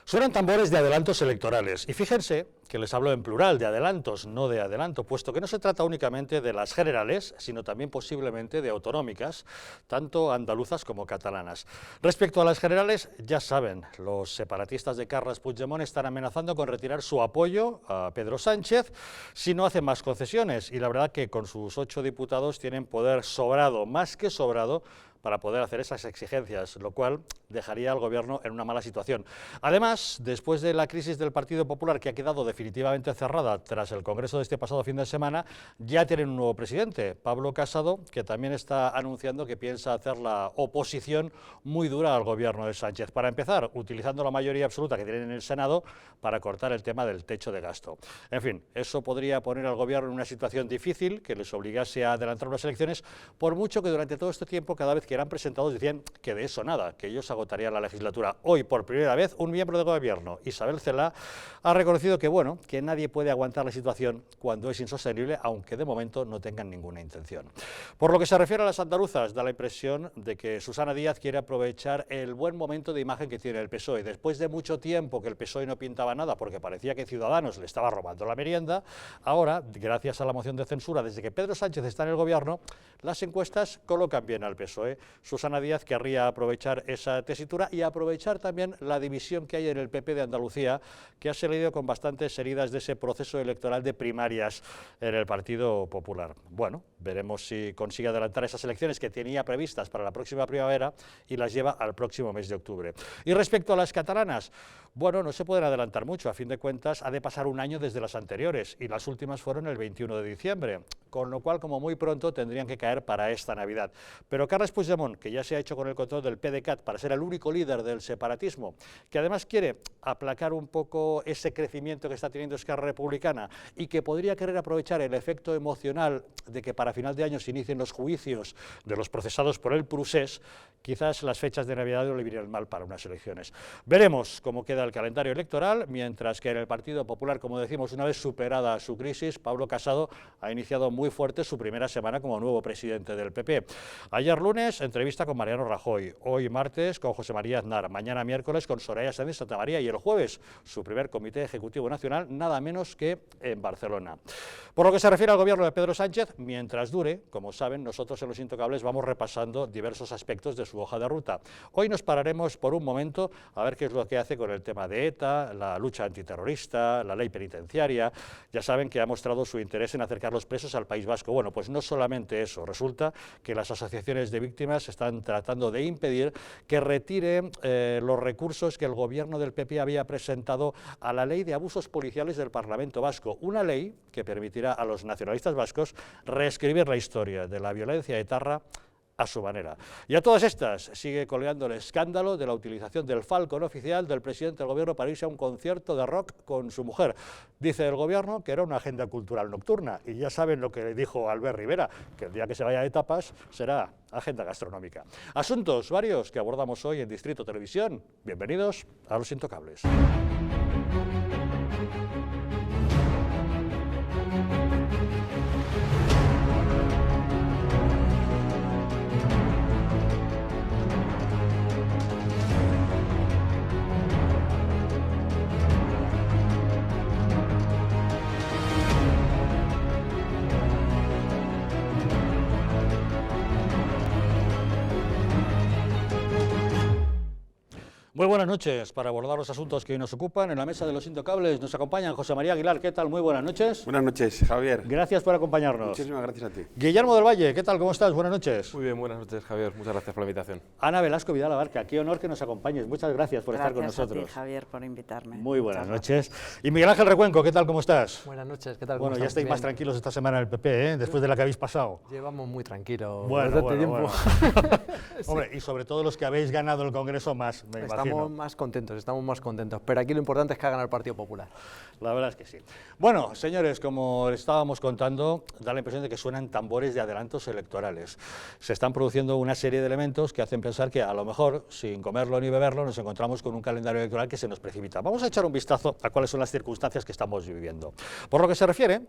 Suenan tambores de adelantos electorales, y fíjense que les hablo en plural, de adelantos, no de adelanto, puesto que no se trata únicamente de las generales, sino también posiblemente de autonómicas, tanto andaluzas como catalanas. Respecto a las generales, ya saben, los separatistas de Carles Puigdemont están amenazando con retirar su apoyo a Pedro Sánchez si no hacen más concesiones, y la verdad que con sus 8 diputados tienen poder sobrado, más que sobrado, para poder hacer esas exigencias, lo cual dejaría al gobierno en una mala situación. Además, después de la crisis del Partido Popular, que ha quedado definitivamente cerrada tras el Congreso de este pasado fin de semana, ya tienen un nuevo presidente, Pablo Casado, que también está anunciando que piensa hacer la oposición muy dura al gobierno de Sánchez. Para empezar, utilizando la mayoría absoluta que tienen en el Senado para cortar el tema del techo de gasto. En fin, eso podría poner al gobierno en una situación difícil, que les obligase a adelantar unas elecciones, por mucho que durante todo este tiempo, cada vez que eran presentados, decían que de eso nada, que ellos agotarían la legislatura. Hoy, por primera vez, un miembro del gobierno, Isabel Celaá, ha reconocido que, bueno, que nadie puede aguantar la situación cuando es insostenible, aunque de momento no tengan ninguna intención. Por lo que se refiere a las andaluzas, da la impresión de que Susana Díaz quiere aprovechar el buen momento de imagen que tiene el PSOE. Después de mucho tiempo que el PSOE no pintaba nada porque parecía que Ciudadanos le estaba robando la merienda, ahora, gracias a la moción de censura, desde que Pedro Sánchez está en el gobierno, las encuestas colocan bien al PSOE. Susana Díaz querría aprovechar esa tesitura y aprovechar también la división que hay en el PP de Andalucía, que ha salido con bastantes heridas de ese proceso electoral de primarias en el Partido Popular. Bueno, veremos si consigue adelantar esas elecciones que tenía previstas para la próxima primavera y las lleva al próximo mes de octubre. Y respecto a las catalanas, bueno, no se pueden adelantar mucho, a fin de cuentas ha de pasar un año desde las anteriores y las últimas fueron el 21 de diciembre, con lo cual como muy pronto tendrían que caer para esta Navidad. Pero Carles Puigdemont, que ya se ha hecho con el control del PDeCAT para ser el único líder del separatismo, que además quiere aplacar un poco ese crecimiento que está teniendo Esquerra Republicana y que podría querer aprovechar el efecto emocional de que para final de año se inicien los juicios de los procesados por el Procés, quizás las fechas de Navidad no le vinieran mal para unas elecciones. Veremos cómo queda el calendario electoral, mientras que en el Partido Popular, como decimos, una vez superada su crisis, Pablo Casado ha iniciado muy fuerte su primera semana como nuevo presidente del PP. Ayer lunes, entrevista con Mariano Rajoy, hoy martes con José María Aznar, mañana miércoles con Soraya Sáenz de Santamaría y el jueves su primer Comité Ejecutivo Nacional, nada menos que en Barcelona. Por lo que se refiere al gobierno de Pedro Sánchez, mientras dure, como saben, nosotros en Los Intocables vamos repasando diversos aspectos de su hoja de ruta. Hoy nos pararemos por un momento a ver qué es lo que hace con el tema de ETA, la lucha antiterrorista, la ley penitenciaria. Ya saben que ha mostrado su interés en acercar los presos al País Vasco. Bueno, pues no solamente eso, resulta que las asociaciones de víctimas están tratando de impedir que retire los recursos que el gobierno del PP había presentado a la ley de abusos policiales del Parlamento Vasco, una ley que permitirá a los nacionalistas vascos reescribir la historia de la violencia etarra a su manera. Y a todas estas sigue coleando el escándalo de la utilización del Falcon oficial del presidente del gobierno para irse a un concierto de rock con su mujer. Dice el gobierno que era una agenda cultural nocturna y ya saben lo que le dijo Albert Rivera, que el día que se vaya de tapas será agenda gastronómica. Asuntos varios que abordamos hoy en Distrito Televisión. Bienvenidos a Los Intocables. Muy buenas noches. Para abordar los asuntos que hoy nos ocupan, en la mesa de Los Intocables nos acompañan José María Aguilar. ¿Qué tal? Muy buenas noches. Buenas noches, Javier. Gracias por acompañarnos. Muchísimas gracias a ti. Guillermo del Valle, ¿qué tal? ¿Cómo estás? Buenas noches. Muy bien, buenas noches, Javier. Muchas gracias por la invitación. Ana Velasco Vidal Abarca, qué honor que nos acompañes. Muchas gracias por estar con nosotros. Gracias a ti, Javier, por invitarme. Muy buenas noches. Y Miguel Ángel Recuenco, ¿qué tal? ¿Cómo estás? Buenas noches, ¿qué tal? Bueno, ya estáis más tranquilos esta semana en el PP, ¿eh? Después de la que habéis pasado. Llevamos muy tranquilos. Bueno. Sí. Hombre, y sobre todo los que habéis ganado el Congreso más, me imagino. Estamos más contentos, pero aquí lo importante es que ha ganado el Partido Popular. La verdad es que sí. Bueno, señores, como les estábamos contando, da la impresión de que suenan tambores de adelantos electorales. Se están produciendo una serie de elementos que hacen pensar que a lo mejor, sin comerlo ni beberlo, nos encontramos con un calendario electoral que se nos precipita. Vamos a echar un vistazo a cuáles son las circunstancias que estamos viviendo. Por lo que se refiere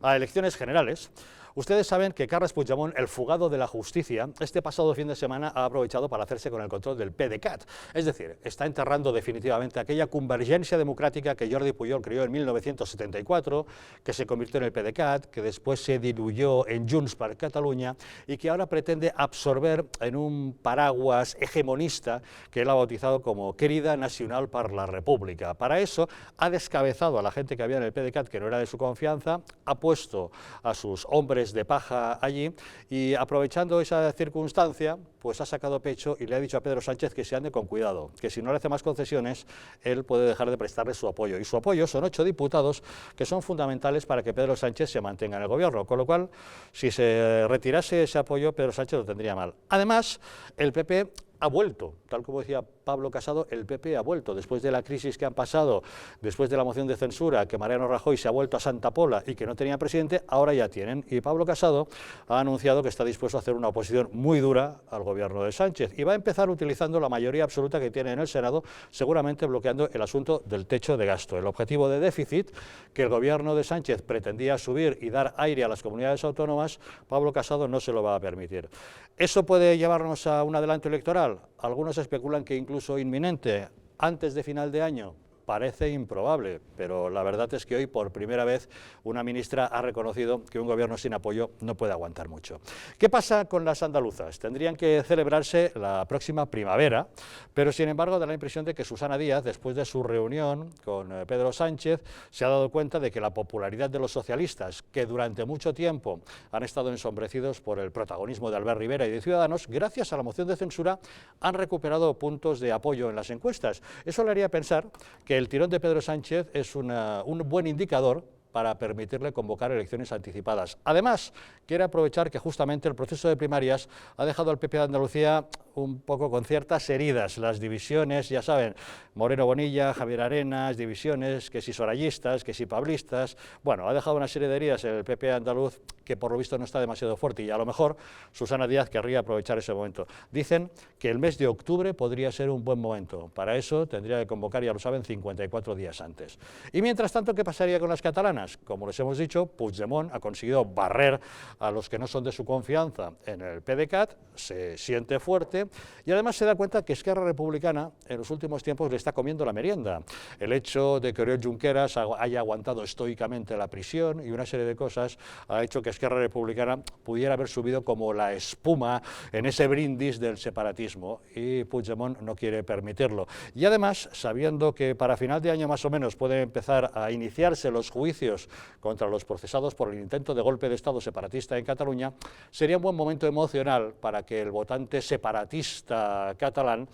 a elecciones generales, ustedes saben que Carles Puigdemont, el fugado de la justicia, este pasado fin de semana ha aprovechado para hacerse con el control del PDeCAT. Es decir, está enterrando definitivamente aquella convergencia democrática que Jordi Pujol creó en 1974, que se convirtió en el PDeCAT, que después se diluyó en Junts per Catalunya y que ahora pretende absorber en un paraguas hegemonista que él ha bautizado como Querida Nacional per la República. Para eso ha descabezado a la gente que había en el PDeCAT, que no era de su confianza, ha puesto a sus hombres de paja allí y, aprovechando esa circunstancia, pues ha sacado pecho y le ha dicho a Pedro Sánchez que se ande con cuidado, que si no le hace más concesiones, él puede dejar de prestarle su apoyo. Y su apoyo son 8 diputados que son fundamentales para que Pedro Sánchez se mantenga en el gobierno, con lo cual, si se retirase ese apoyo, Pedro Sánchez lo tendría mal. Además, el PP ha vuelto, tal como decía Pablo Casado, el PP ha vuelto, después de la crisis que han pasado, después de la moción de censura, que Mariano Rajoy se ha vuelto a Santa Pola y que no tenía presidente, ahora ya tienen, y Pablo Casado ha anunciado que está dispuesto a hacer una oposición muy dura al gobierno de Sánchez, y va a empezar utilizando la mayoría absoluta que tiene en el Senado, seguramente bloqueando el asunto del techo de gasto, el objetivo de déficit que el gobierno de Sánchez pretendía subir y dar aire a las comunidades autónomas. Pablo Casado no se lo va a permitir. ¿Eso puede llevarnos a un adelanto electoral? Algunos especulan que incluso inminente, antes de final de año. Parece improbable, pero la verdad es que hoy por primera vez una ministra ha reconocido que un gobierno sin apoyo no puede aguantar mucho. ¿Qué pasa con las andaluzas? Tendrían que celebrarse la próxima primavera, pero sin embargo da la impresión de que Susana Díaz, después de su reunión con Pedro Sánchez, se ha dado cuenta de que la popularidad de los socialistas, que durante mucho tiempo han estado ensombrecidos por el protagonismo de Albert Rivera y de Ciudadanos, gracias a la moción de censura han recuperado puntos de apoyo en las encuestas. Eso le haría pensar que el tirón de Pedro Sánchez es un buen indicador para permitirle convocar elecciones anticipadas. Además, quiere aprovechar que justamente el proceso de primarias ha dejado al PP de Andalucía un poco con ciertas heridas, las divisiones, ya saben, Moreno Bonilla, Javier Arenas, divisiones, que si sorayistas, que si pablistas, bueno, ha dejado una serie de heridas el PP andaluz que por lo visto no está demasiado fuerte y a lo mejor Susana Díaz querría aprovechar ese momento. Dicen que el mes de octubre podría ser un buen momento, para eso tendría que convocar, ya lo saben, 54 días antes. Y mientras tanto, ¿qué pasaría con las catalanas? Como les hemos dicho, Puigdemont ha conseguido barrer a los que no son de su confianza en el PDeCAT, se siente fuerte y además se da cuenta que Esquerra Republicana en los últimos tiempos le está comiendo la merienda. El hecho de que Oriol Junqueras haya aguantado estoicamente la prisión y una serie de cosas ha hecho que Esquerra Republicana pudiera haber subido como la espuma en ese brindis del separatismo y Puigdemont no quiere permitirlo. Y además, sabiendo que para final de año más o menos pueden empezar a iniciarse los juicios contra los procesados por el intento de golpe de Estado separatista en Cataluña, sería un buen momento emocional para que el votante separatista catalán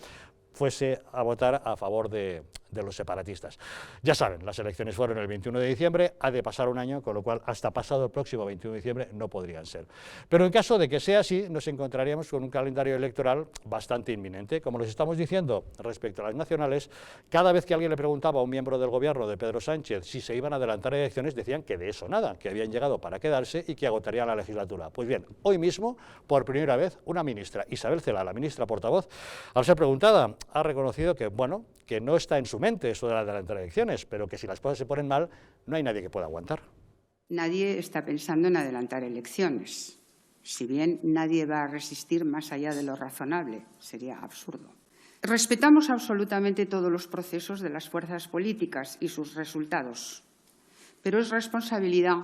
fuese a votar a favor de los separatistas. Ya saben, las elecciones fueron el 21 de diciembre, ha de pasar un año, con lo cual hasta pasado el próximo 21 de diciembre no podrían ser. Pero en caso de que sea así, nos encontraríamos con un calendario electoral bastante inminente. Como les estamos diciendo respecto a las nacionales, cada vez que alguien le preguntaba a un miembro del gobierno de Pedro Sánchez si se iban a adelantar elecciones, decían que de eso nada, que habían llegado para quedarse y que agotarían la legislatura. Pues bien, hoy mismo, por primera vez, una ministra, Isabel Celaá, la ministra portavoz, al ser preguntada, ha reconocido que, bueno, que no está en su mente eso de adelantar elecciones, pero que si las cosas se ponen mal, no hay nadie que pueda aguantar. Nadie está pensando en adelantar elecciones, si bien nadie va a resistir más allá de lo razonable, sería absurdo. Respetamos absolutamente todos los procesos de las fuerzas políticas y sus resultados, pero es responsabilidad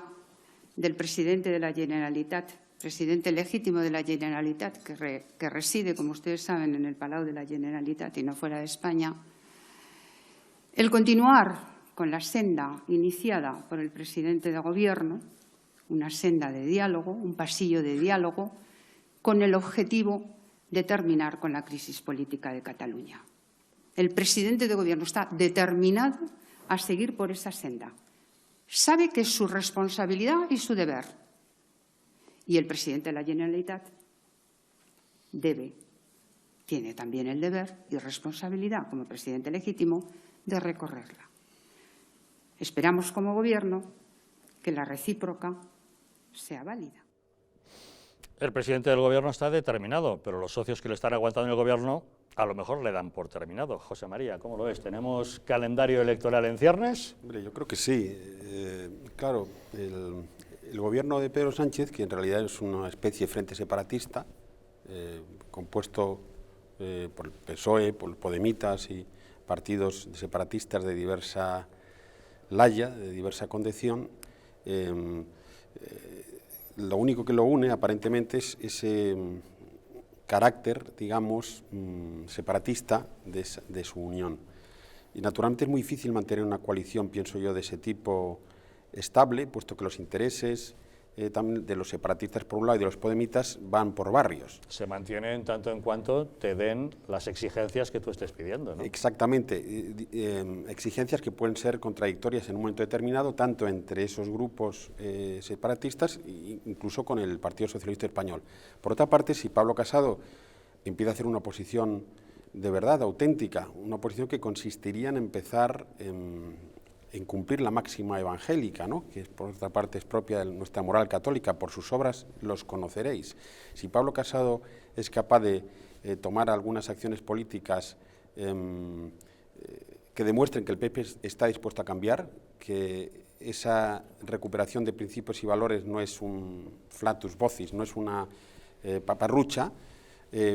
del presidente de la Generalitat, presidente legítimo de la Generalitat, que reside, como ustedes saben, en el Palau de la Generalitat y no fuera de España, el continuar con la senda iniciada por el presidente de Gobierno, una senda de diálogo, un pasillo de diálogo, con el objetivo de terminar con la crisis política de Cataluña. El presidente de Gobierno está determinado a seguir por esa senda. Sabe que es su responsabilidad y su deber. Y el presidente de la Generalitat tiene también el deber y responsabilidad como presidente legítimo de recorrerla. Esperamos como Gobierno que la recíproca sea válida. El presidente del Gobierno está determinado, pero los socios que le están aguantando en el Gobierno a lo mejor le dan por terminado. José María, ¿cómo lo ves? ¿Tenemos calendario electoral en ciernes? Hombre, yo creo que sí. Claro, el Gobierno de Pedro Sánchez, que en realidad es una especie de frente separatista, compuesto por el PSOE, por Podemitas partidos separatistas de diversa laya, de diversa condición. Lo único que lo une aparentemente es ese carácter, digamos, separatista de su unión. Y naturalmente es muy difícil mantener una coalición, pienso yo, de ese tipo estable, puesto que los intereses también de los separatistas por un lado y de los podemitas van por barrios. Se mantienen tanto en cuanto te den las exigencias que tú estés pidiendo, ¿no? Exactamente, exigencias que pueden ser contradictorias en un momento determinado, tanto entre esos grupos separatistas e incluso con el Partido Socialista Español. Por otra parte, si Pablo Casado empieza a hacer una oposición de verdad, auténtica, una oposición que consistiría en empezar en cumplir la máxima evangélica, ¿no?, que por otra parte es propia de nuestra moral católica: por sus obras los conoceréis. Si Pablo Casado es capaz de tomar algunas acciones políticas que demuestren que el PP está dispuesto a cambiar, que esa recuperación de principios y valores no es un flatus vocis, no es una paparrucha,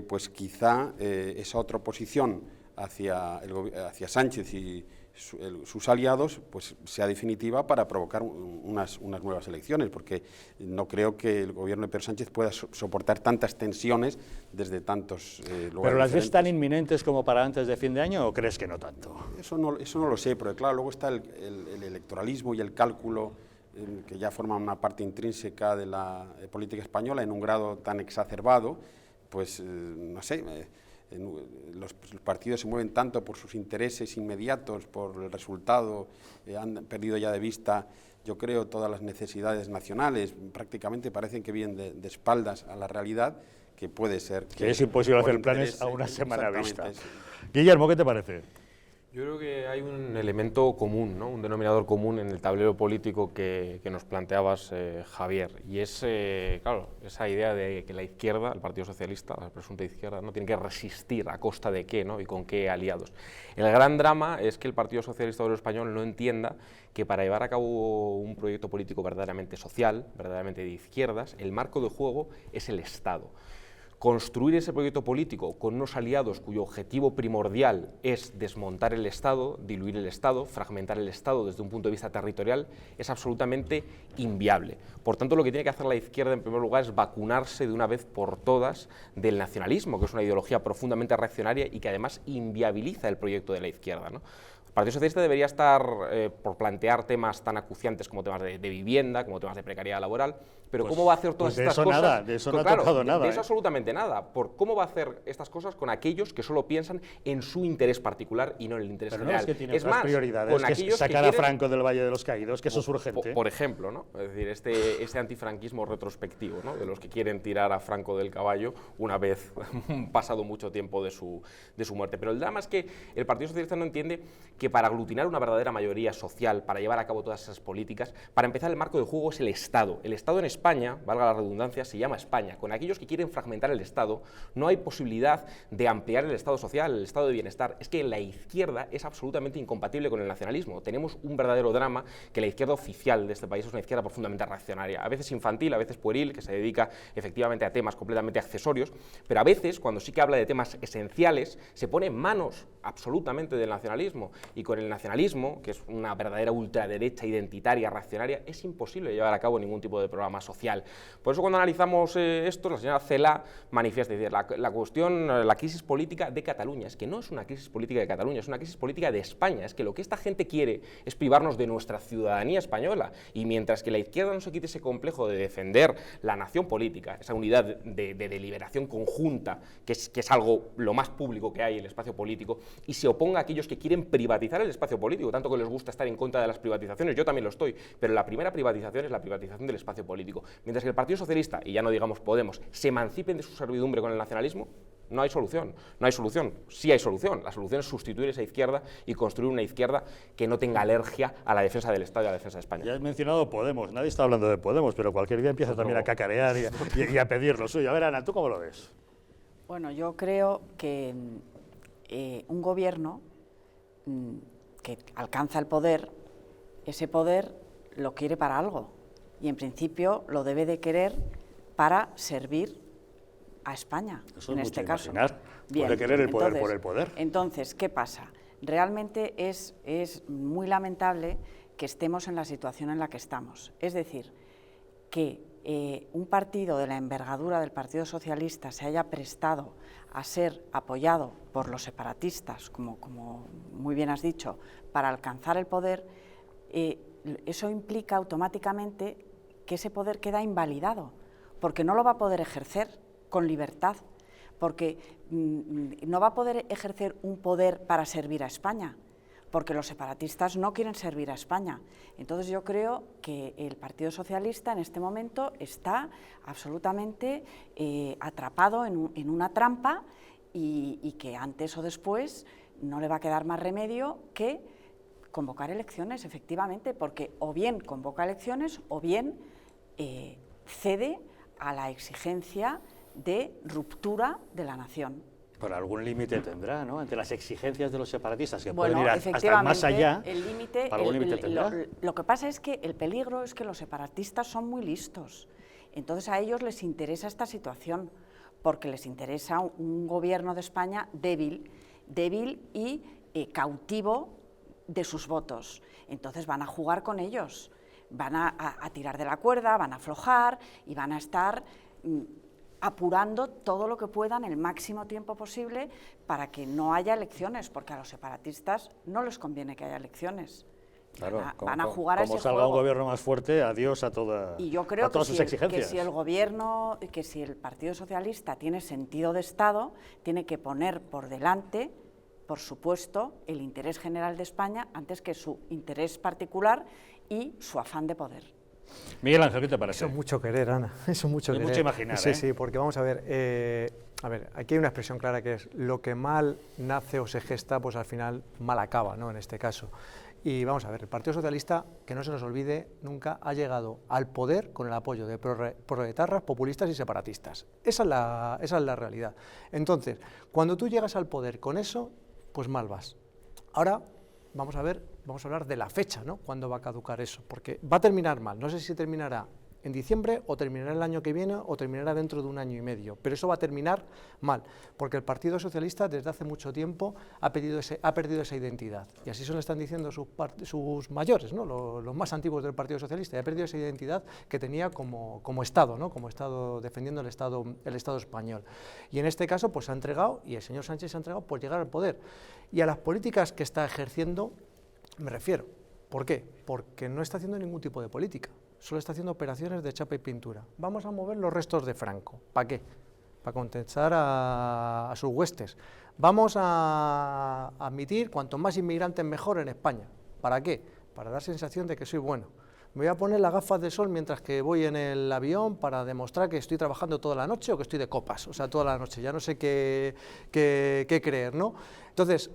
pues quizá esa otra oposición hacia Sánchez y sus aliados pues sea definitiva para provocar unas nuevas elecciones, porque no creo que el gobierno de Pedro Sánchez pueda soportar tantas tensiones desde tantos lugares. ¿Pero las ves diferentes. tan inminentes como para antes de fin de año o crees que no tanto? Eso no lo sé, pero claro, luego está el electoralismo y el cálculo, que ya forman una parte intrínseca de la política española en un grado tan exacerbado, pues no sé. Los partidos se mueven tanto por sus intereses inmediatos, por el resultado, han perdido ya de vista, yo creo, todas las necesidades nacionales, prácticamente parecen que vienen de espaldas a la realidad, que puede ser... Que es imposible hacer planes a una semana vista. Sí. Guillermo, ¿qué te parece? Yo creo que hay un elemento común, ¿no?, un denominador común en el tablero político que nos planteabas, Javier, y es, claro, esa idea de que la izquierda, el Partido Socialista, la presunta izquierda, no tiene que resistir a costa de qué, ¿no?, y con qué aliados. El gran drama es que el Partido Socialista Obrero Español no entienda que para llevar a cabo un proyecto político verdaderamente social, verdaderamente de izquierdas, el marco de juego es el Estado. Construir ese proyecto político con unos aliados cuyo objetivo primordial es desmontar el Estado, diluir el Estado, fragmentar el Estado desde un punto de vista territorial, es absolutamente inviable. Por tanto, lo que tiene que hacer la izquierda, en primer lugar, es vacunarse de una vez por todas del nacionalismo, que es una ideología profundamente reaccionaria y que además inviabiliza el proyecto de la izquierda, ¿no? El Partido Socialista debería estar por plantear temas tan acuciantes como temas de vivienda, como temas de precariedad laboral, pero Pues, ¿cómo va a hacer todas pues de estas eso cosas? nada, de eso no ha Claro, tocado nada, de eso ¿eh? absolutamente nada. ¿Cómo va a hacer estas cosas con aquellos que solo piensan en su interés particular y no en el interés Pero no general? es que tiene otras más, prioridades, con que es aquellos sacar que a quieren, Franco del Valle de los Caídos, que eso es urgente. por ejemplo, ¿no?, es decir, este antifranquismo retrospectivo, ¿no?, de los que quieren tirar a Franco del caballo una vez pasado mucho tiempo de su muerte. Pero el drama es que el Partido Socialista no entiende que para aglutinar una verdadera mayoría social, para llevar a cabo todas esas políticas, para empezar el marco de juego es el Estado. El Estado en España, valga la redundancia, se llama España. Con aquellos que quieren fragmentar el Estado no hay posibilidad de ampliar el Estado social, el Estado de bienestar. Es que la izquierda es absolutamente incompatible con el nacionalismo. Tenemos un verdadero drama, que la izquierda oficial de este país es una izquierda profundamente reaccionaria, a veces infantil, a veces pueril, que se dedica efectivamente a temas completamente accesorios, pero a veces, cuando sí que habla de temas esenciales, se pone en manos absolutamente del nacionalismo, y con el nacionalismo, que es una verdadera ultraderecha identitaria, reaccionaria, es imposible llevar a cabo ningún tipo de programa social. Por eso, cuando analizamos esto, la señora Celaá manifiesta, dice, la cuestión, la crisis política de Cataluña, es que no es una crisis política de Cataluña, es una crisis política de España, es que lo que esta gente quiere es privarnos de nuestra ciudadanía española, y mientras que la izquierda no se quite ese complejo de defender la nación política, esa unidad de deliberación conjunta, que es algo lo más público que hay en el espacio político, y se oponga a aquellos que quieren privatizar el espacio político, tanto que les gusta estar en contra de las privatizaciones, yo también lo estoy, pero la primera privatización es la privatización del espacio político. Mientras que el Partido Socialista, y ya no digamos Podemos, se emancipen de su servidumbre con el nacionalismo, no hay solución, no hay solución. Sí hay solución, la solución es sustituir esa izquierda y construir una izquierda que no tenga alergia a la defensa del Estado y a la defensa de España. Ya has mencionado Podemos, nadie está hablando de Podemos, pero cualquier día empieza también a cacarear y a pedir lo suyo. A ver, Ana, ¿tú cómo lo ves? Bueno, yo creo que un gobierno que alcanza el poder, ese poder lo quiere para algo y en principio lo debe de querer para servir a España, Eso en es este mucho caso. imaginar. Bien, Puede querer el poder entonces, por el poder. Entonces, ¿qué pasa? realmente es muy lamentable que estemos en la situación en la que estamos. Es decir, que un partido de la envergadura del Partido Socialista se haya prestado a ser apoyado por los separatistas, como muy bien has dicho, para alcanzar el poder, eso implica automáticamente que ese poder queda invalidado, porque no lo va a poder ejercer con libertad, porque no va a poder ejercer un poder para servir a España, porque los separatistas no quieren servir a España. Entonces yo creo que el Partido Socialista en este momento está absolutamente atrapado en una trampa y que antes o después no le va a quedar más remedio que convocar elecciones, efectivamente, porque o bien convoca elecciones o bien cede a la exigencia de ruptura de la nación. Pero algún límite tendrá, ¿no? Ante las exigencias de los separatistas, que Bueno, pueden ir hasta más allá. El límite, ¿algún límite tendrá? lo que pasa es que el peligro es que los separatistas son muy listos. Entonces a ellos les interesa esta situación, porque les interesa un gobierno de España débil y cautivo de sus votos. Entonces van a jugar con ellos, van a tirar de la cuerda, van a aflojar y van a estar apurando todo lo que puedan el máximo tiempo posible para que no haya elecciones, porque a los separatistas no les conviene que haya elecciones. Claro, van a jugar a ese como salga juego. un gobierno más fuerte, adiós a todas Y yo creo sus exigencias. que si el Partido Socialista tiene sentido de Estado, tiene que poner por delante, por supuesto, el interés general de España antes que su interés particular y su afán de poder. Miguel Ángel, ¿qué te parece? Eso es mucho querer, Ana, eso es mucho Es querer. mucho imaginar, Sí, ¿eh? sí, porque vamos a ver, aquí hay una expresión clara que es lo que mal nace o se gesta, pues al final mal acaba, ¿no? En este caso. Y vamos a ver, el Partido Socialista, que no se nos olvide, nunca ha llegado al poder con el apoyo de proetarras, populistas y separatistas. Esa es la realidad. Entonces, cuando tú llegas al poder con eso, pues mal vas. Ahora vamos a hablar de la fecha, ¿no? Cuándo va a caducar eso, porque va a terminar mal. No sé si terminará en diciembre o terminará el año que viene o terminará dentro de un año y medio, pero eso va a terminar mal, porque el Partido Socialista desde hace mucho tiempo ha perdido esa identidad, y así se lo están diciendo sus mayores, ¿no? Los más antiguos del Partido Socialista, y ha perdido esa identidad que tenía como Estado, ¿no? Como Estado, defendiendo el Estado español. Y en este caso pues se ha entregado, y el señor Sánchez se ha entregado por llegar al poder, y a las políticas que está ejerciendo me refiero. ¿Por qué? Porque no está haciendo ningún tipo de política, solo está haciendo operaciones de chapa y pintura. Vamos a mover los restos de Franco. ¿Para qué? Para contentar a sus huestes. Vamos a admitir cuanto más inmigrantes mejor en España. ¿Para qué? Para dar sensación de que soy bueno. Me voy a poner las gafas de sol mientras que voy en el avión para demostrar que estoy trabajando toda la noche o que estoy de copas, o sea, toda la noche, ya no sé qué creer, ¿no? Entonces,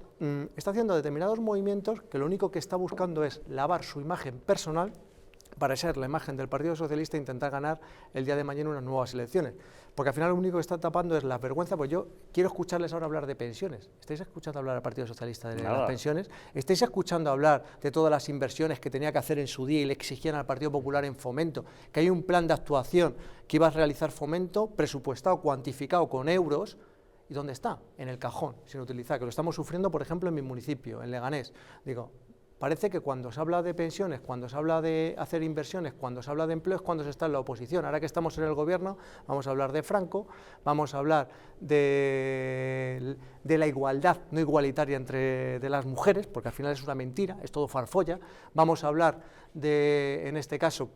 está haciendo determinados movimientos que lo único que está buscando es lavar su imagen personal para ser la imagen del Partido Socialista e intentar ganar el día de mañana unas nuevas elecciones. Porque al final lo único que está tapando es la vergüenza, pues yo quiero escucharles ahora hablar de pensiones. ¿Estáis escuchando hablar al Partido Socialista de las pensiones? ¿Estáis escuchando hablar de todas las inversiones que tenía que hacer en su día y le exigían al Partido Popular en Fomento? Que hay un plan de actuación que iba a realizar Fomento, presupuestado, cuantificado con euros. ¿Y dónde está? En el cajón, sin utilizar, que lo estamos sufriendo, por ejemplo, en mi municipio, en Leganés. Digo, parece que cuando se habla de pensiones, cuando se habla de hacer inversiones, cuando se habla de empleo, es cuando se está en la oposición. Ahora que estamos en el gobierno, vamos a hablar de Franco, vamos a hablar de la igualdad no igualitaria de las mujeres, porque al final es una mentira, es todo farfolla. Vamos a hablar de, en este caso,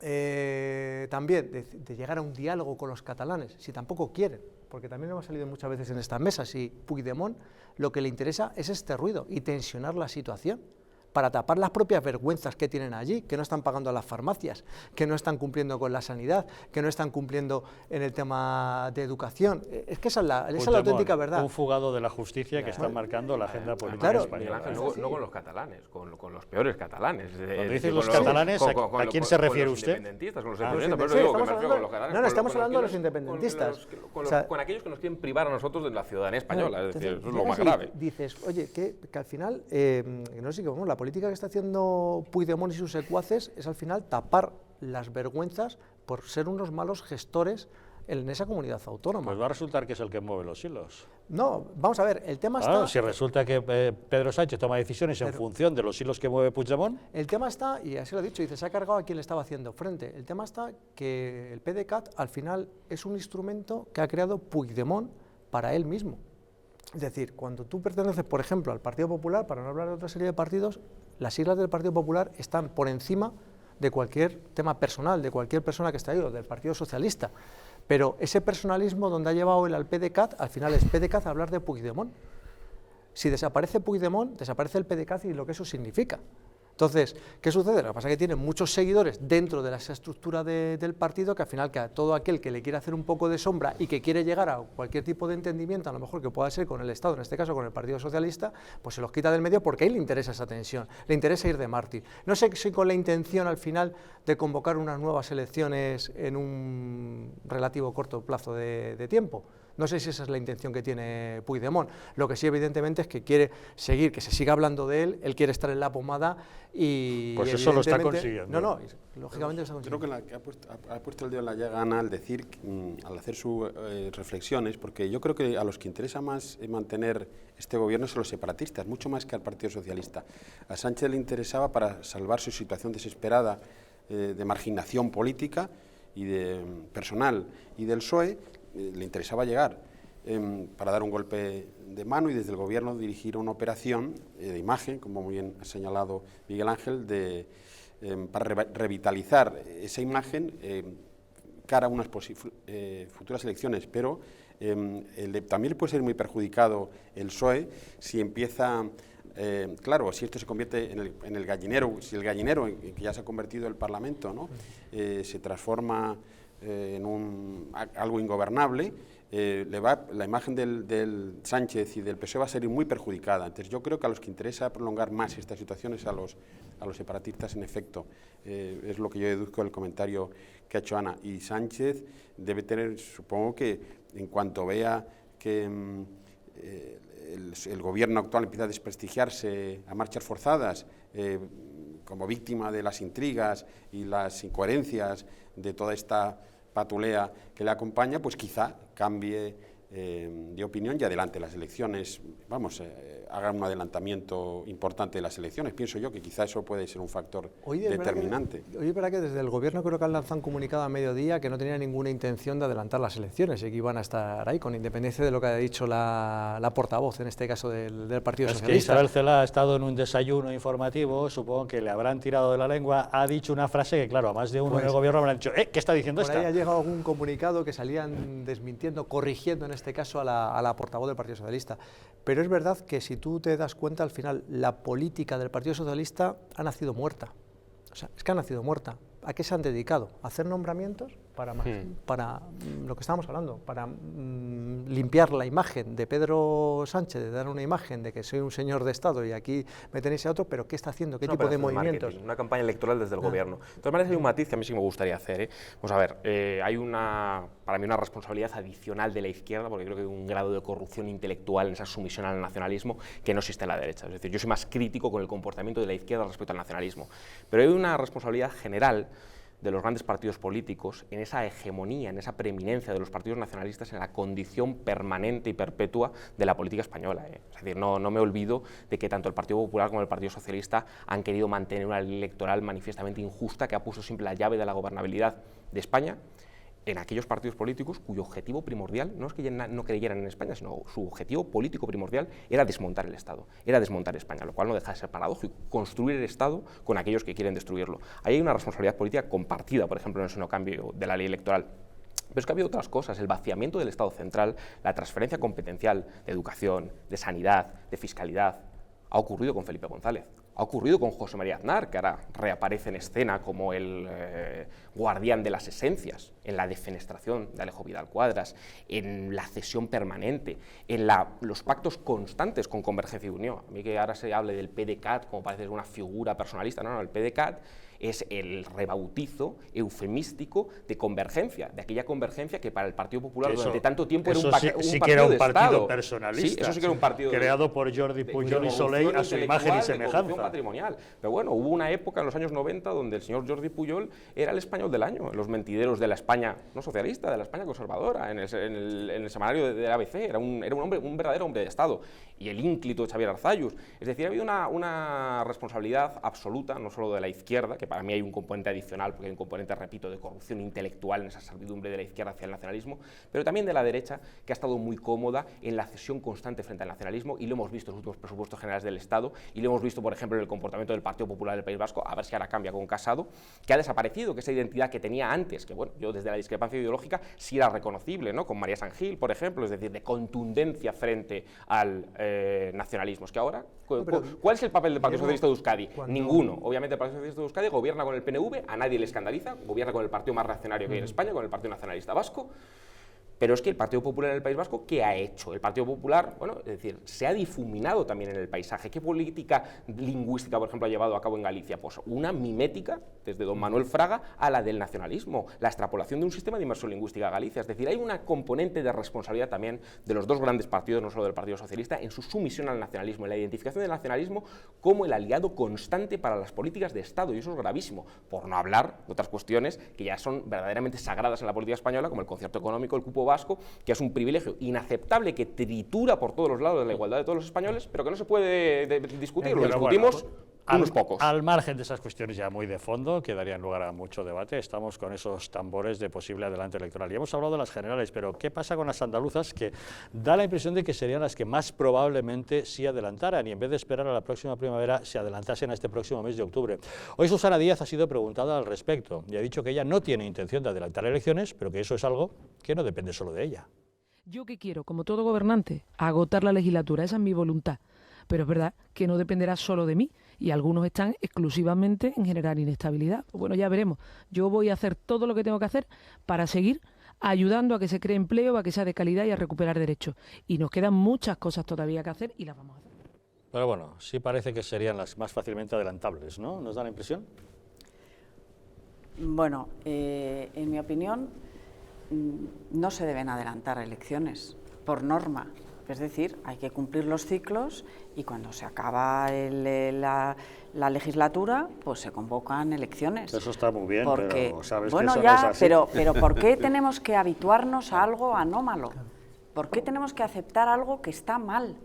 también de llegar a un diálogo con los catalanes, si tampoco quieren, porque también hemos salido muchas veces en estas mesas, y Puigdemont lo que le interesa es este ruido y tensionar la situación para tapar las propias vergüenzas que tienen allí, que no están pagando a las farmacias, que no están cumpliendo con la sanidad, que no están cumpliendo en el tema de educación. Es que esa es la auténtica verdad. Un fugado de la justicia que está marcando la agenda política claro, española. No con los catalanes, con los peores catalanes. Cuando dices los catalanes, ¿a quién se refiere usted? Con los independentistas. No, estamos hablando de los independentistas. Con aquellos que nos quieren privar a nosotros de la ciudadanía española, es decir, eso es lo más grave. Dices, oye, que al final, no sé, la política que está haciendo Puigdemont y sus secuaces es al final tapar las vergüenzas por ser unos malos gestores en esa comunidad autónoma. Pues va a resultar que es el que mueve los hilos. No, vamos a ver, el tema Claro, está... si resulta que Pedro Sánchez toma decisiones en función de los hilos que mueve Puigdemont. El tema está, y así lo ha dicho, dice, se ha cargado a quien le estaba haciendo frente. El tema está que el PDeCAT al final es un instrumento que ha creado Puigdemont para él mismo. Es decir, cuando tú perteneces, por ejemplo, al Partido Popular, para no hablar de otra serie de partidos, las siglas del Partido Popular están por encima de cualquier tema personal, de cualquier persona que esté ahí, o del Partido Socialista. Pero ese personalismo donde ha llevado él al PDeCAT, al final es PDeCAT hablar de Puigdemont. Si desaparece Puigdemont, desaparece el PDeCAT y lo que eso significa. Entonces, ¿qué sucede? Lo que pasa es que tiene muchos seguidores dentro de esa estructura del partido, que al final que a todo aquel que le quiere hacer un poco de sombra y que quiere llegar a cualquier tipo de entendimiento, a lo mejor que pueda ser con el Estado, en este caso con el Partido Socialista, pues se los quita del medio porque a él le interesa esa tensión, le interesa ir de mártir. No sé si con la intención al final de convocar unas nuevas elecciones en un relativo corto plazo de tiempo. No sé si esa es la intención que tiene Puigdemont. Lo que sí, evidentemente, es que quiere seguir, que se siga hablando de él quiere estar en la pomada y... Pues eso lo está consiguiendo. No, lógicamente lo está consiguiendo. Creo que ha puesto el dedo en la llaga, Ana, al decir, al hacer sus reflexiones, porque yo creo que a los que interesa más mantener este gobierno son los separatistas, mucho más que al Partido Socialista. A Sánchez le interesaba, para salvar su situación desesperada de marginación política y de personal y del PSOE, le interesaba llegar para dar un golpe de mano y desde el gobierno dirigir una operación de imagen, como muy bien ha señalado Miguel Ángel, para revitalizar esa imagen cara a unas futuras elecciones, pero también puede ser muy perjudicado el PSOE si empieza... claro, si esto se convierte en el gallinero, si el gallinero en que ya se ha convertido el Parlamento, ¿no? Se transforma en algo ingobernable, la imagen del Sánchez y del PSOE va a ser muy perjudicada. Entonces yo creo que a los que interesa prolongar más esta situación es a los separatistas, en efecto. Es lo que yo deduzco del comentario que ha hecho Ana. Y Sánchez debe tener, supongo que en cuanto vea que el gobierno actual empieza a desprestigiarse a marchas forzadas, como víctima de las intrigas y las incoherencias de toda esta patulea que le acompaña, pues quizá cambie de opinión y adelante las elecciones, haga un adelantamiento importante de las elecciones. Pienso yo que quizá eso puede ser un factor determinante. Hoy es verdad que desde el gobierno creo que han lanzado un comunicado a mediodía que no tenía ninguna intención de adelantar las elecciones y que iban a estar ahí, con independencia de lo que ha dicho la portavoz, en este caso del Partido Socialista. Que Isabel Celaá ha estado en un desayuno informativo, supongo que le habrán tirado de la lengua, ha dicho una frase que, claro, a más de uno en el gobierno habrán dicho, ¿qué está diciendo esta? Por ahí ha llegado algún comunicado que salían desmintiendo, corrigiendo en este caso a la portavoz del Partido Socialista. Pero es verdad que si tú te das cuenta, al final, la política del Partido Socialista ha nacido muerta. O sea, es que ha nacido muerta. ¿A qué se han dedicado? ¿A hacer nombramientos? Para lo que estábamos hablando, para limpiar la imagen de Pedro Sánchez, de dar una imagen de que soy un señor de Estado y aquí me tenéis a otro, pero ¿qué está haciendo? ¿Qué tipo de movimientos? Una campaña electoral desde el gobierno. De todas maneras, hay un matiz que a mí sí me gustaría hacer. Vamos a ver, hay para mí una responsabilidad adicional de la izquierda, porque creo que hay un grado de corrupción intelectual en esa sumisión al nacionalismo que no existe en la derecha. Es decir, yo soy más crítico con el comportamiento de la izquierda respecto al nacionalismo. Pero hay una responsabilidad general de los grandes partidos políticos en esa hegemonía, en esa preeminencia de los partidos nacionalistas en la condición permanente y perpetua de la política española. Es decir, no me olvido de que tanto el Partido Popular como el Partido Socialista han querido mantener una ley electoral manifiestamente injusta que ha puesto siempre la llave de la gobernabilidad de España en aquellos partidos políticos cuyo objetivo primordial no es que no creyeran en España, sino su objetivo político primordial era desmontar el Estado, era desmontar España, lo cual no deja de ser paradójico, construir el Estado con aquellos que quieren destruirlo. Ahí hay una responsabilidad política compartida, por ejemplo, en el seno cambio de la ley electoral. Pero es que ha habido otras cosas, el vaciamiento del Estado central, la transferencia competencial de educación, de sanidad, de fiscalidad, ha ocurrido con Felipe González. Ha ocurrido con José María Aznar, que ahora reaparece en escena como el guardián de las esencias, en la defenestración de Alejo Vidal Cuadras, en la cesión permanente, en los pactos constantes con Convergencia y Unión. A mí que ahora se hable del PDeCAT como parece una figura personalista, no, el PDeCAT es el rebautizo eufemístico de convergencia, de aquella convergencia que para el Partido Popular durante tanto tiempo era un partido de Estado. Personalista, sí, eso sí que era un partido creado por Jordi Pujol y Soleil a su imagen y semejanza. Patrimonial. Pero bueno, hubo una época en los años 90 donde el señor Jordi Pujol era el español del año, en los mentideros de la España no socialista, de la España conservadora, en el semanario del ABC, era un verdadero hombre de Estado, y el ínclito de Xavier Arzallus. Es decir, ha habido una responsabilidad absoluta, no solo de la izquierda, que para mí hay un componente adicional, porque hay un componente, repito, de corrupción intelectual en esa servidumbre de la izquierda hacia el nacionalismo, pero también de la derecha, que ha estado muy cómoda en la cesión constante frente al nacionalismo, y lo hemos visto en los últimos presupuestos generales del Estado, y lo hemos visto, por ejemplo, en el comportamiento del Partido Popular del País Vasco, a ver si ahora cambia con Casado, que ha desaparecido, que esa identidad que tenía antes, que bueno, yo desde la discrepancia ideológica sí era reconocible, ¿no? Con María San Gil, por ejemplo, es decir, de contundencia frente al nacionalismo. Es que ahora, ¿cuál es el papel del Partido Socialista de Euskadi? Ninguno. Obviamente el Partido Socialista de Euskadi gobierna con el PNV, a nadie le escandaliza, gobierna con el partido más reaccionario que hay en España, con el Partido Nacionalista Vasco. Pero es que el Partido Popular en el País Vasco, ¿qué ha hecho? El Partido Popular, bueno, es decir, se ha difuminado también en el paisaje. ¿Qué política lingüística, por ejemplo, ha llevado a cabo en Galicia? Pues una mimética, desde don Manuel Fraga, a la del nacionalismo, la extrapolación de un sistema de inmersión lingüística a Galicia. Es decir, hay una componente de responsabilidad también de los dos grandes partidos, no solo del Partido Socialista, en su sumisión al nacionalismo, en la identificación del nacionalismo como el aliado constante para las políticas de Estado, y eso es gravísimo, por no hablar de otras cuestiones que ya son verdaderamente sagradas en la política española, como el concierto económico, el cupo vasco, que es un privilegio inaceptable que tritura por todos los lados de la igualdad de todos los españoles, pero que no se puede discutir, lo discutimos unos pocos. Al margen de esas cuestiones ya muy de fondo, que darían lugar a mucho debate, estamos con esos tambores de posible adelanto electoral. Y hemos hablado de las generales, pero ¿qué pasa con las andaluzas? Que da la impresión de que serían las que más probablemente sí adelantaran, y en vez de esperar a la próxima primavera, se adelantasen a este próximo mes de octubre. Hoy Susana Díaz ha sido preguntada al respecto y ha dicho que ella no tiene intención de adelantar elecciones, pero que eso es algo que no depende solo de ella. Yo que quiero, como todo gobernante, agotar la legislatura, esa es mi voluntad. Pero es verdad que no dependerá solo de mí, y algunos están exclusivamente en generar inestabilidad. Pues bueno, ya veremos. Yo voy a hacer todo lo que tengo que hacer para seguir ayudando a que se cree empleo, a que sea de calidad y a recuperar derechos. Y nos quedan muchas cosas todavía que hacer y las vamos a hacer. Pero bueno, sí parece que serían las más fácilmente adelantables, ¿no? ¿Nos da la impresión? Bueno, en mi opinión, no se deben adelantar elecciones, por norma. Es decir, hay que cumplir los ciclos y cuando se acaba la legislatura, pues se convocan elecciones. Eso está muy bien, porque, pero sabes bueno, que eso ya, no es así. Pero ¿por qué tenemos que habituarnos a algo anómalo? ¿Por qué tenemos que aceptar algo que está mal?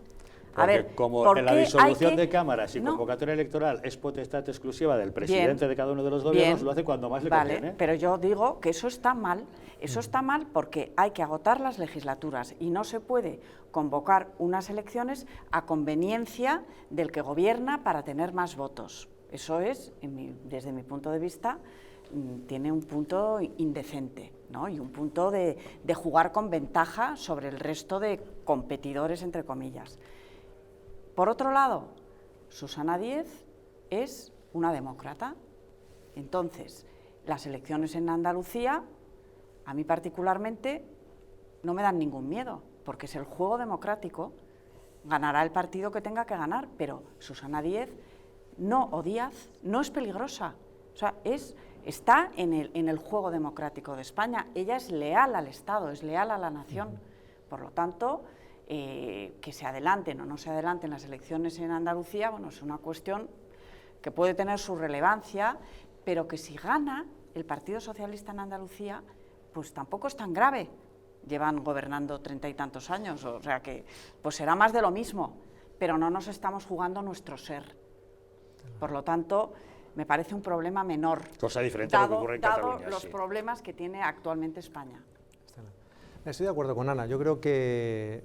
Porque como en la disolución de cámaras y convocatoria electoral es potestad exclusiva del presidente de cada uno de los gobiernos, lo hace cuando más le conviene. Pero yo digo que eso está mal. Eso está mal porque hay que agotar las legislaturas y no se puede convocar unas elecciones a conveniencia del que gobierna para tener más votos. Eso es, desde mi punto de vista, tiene un punto indecente, ¿no? Y un punto de jugar con ventaja sobre el resto de competidores, entre comillas. Por otro lado, Susana Díaz es una demócrata. Entonces, las elecciones en Andalucía, a mí particularmente, no me dan ningún miedo, porque es el juego democrático, ganará el partido que tenga que ganar, pero Susana Díaz o Díaz no es peligrosa, o sea, está en el juego democrático de España, ella es leal al Estado, es leal a la nación, por lo tanto, que se adelanten o no se adelanten las elecciones en Andalucía, bueno, es una cuestión que puede tener su relevancia, pero que si gana el Partido Socialista en Andalucía, pues tampoco es tan grave. Llevan gobernando 30 y tantos años, o sea que pues será más de lo mismo, pero no nos estamos jugando nuestro ser. Por lo tanto, me parece un problema menor, cosa diferente a lo que ocurre en Cataluña, dado los problemas que tiene actualmente España. Estoy de acuerdo con Ana, yo creo que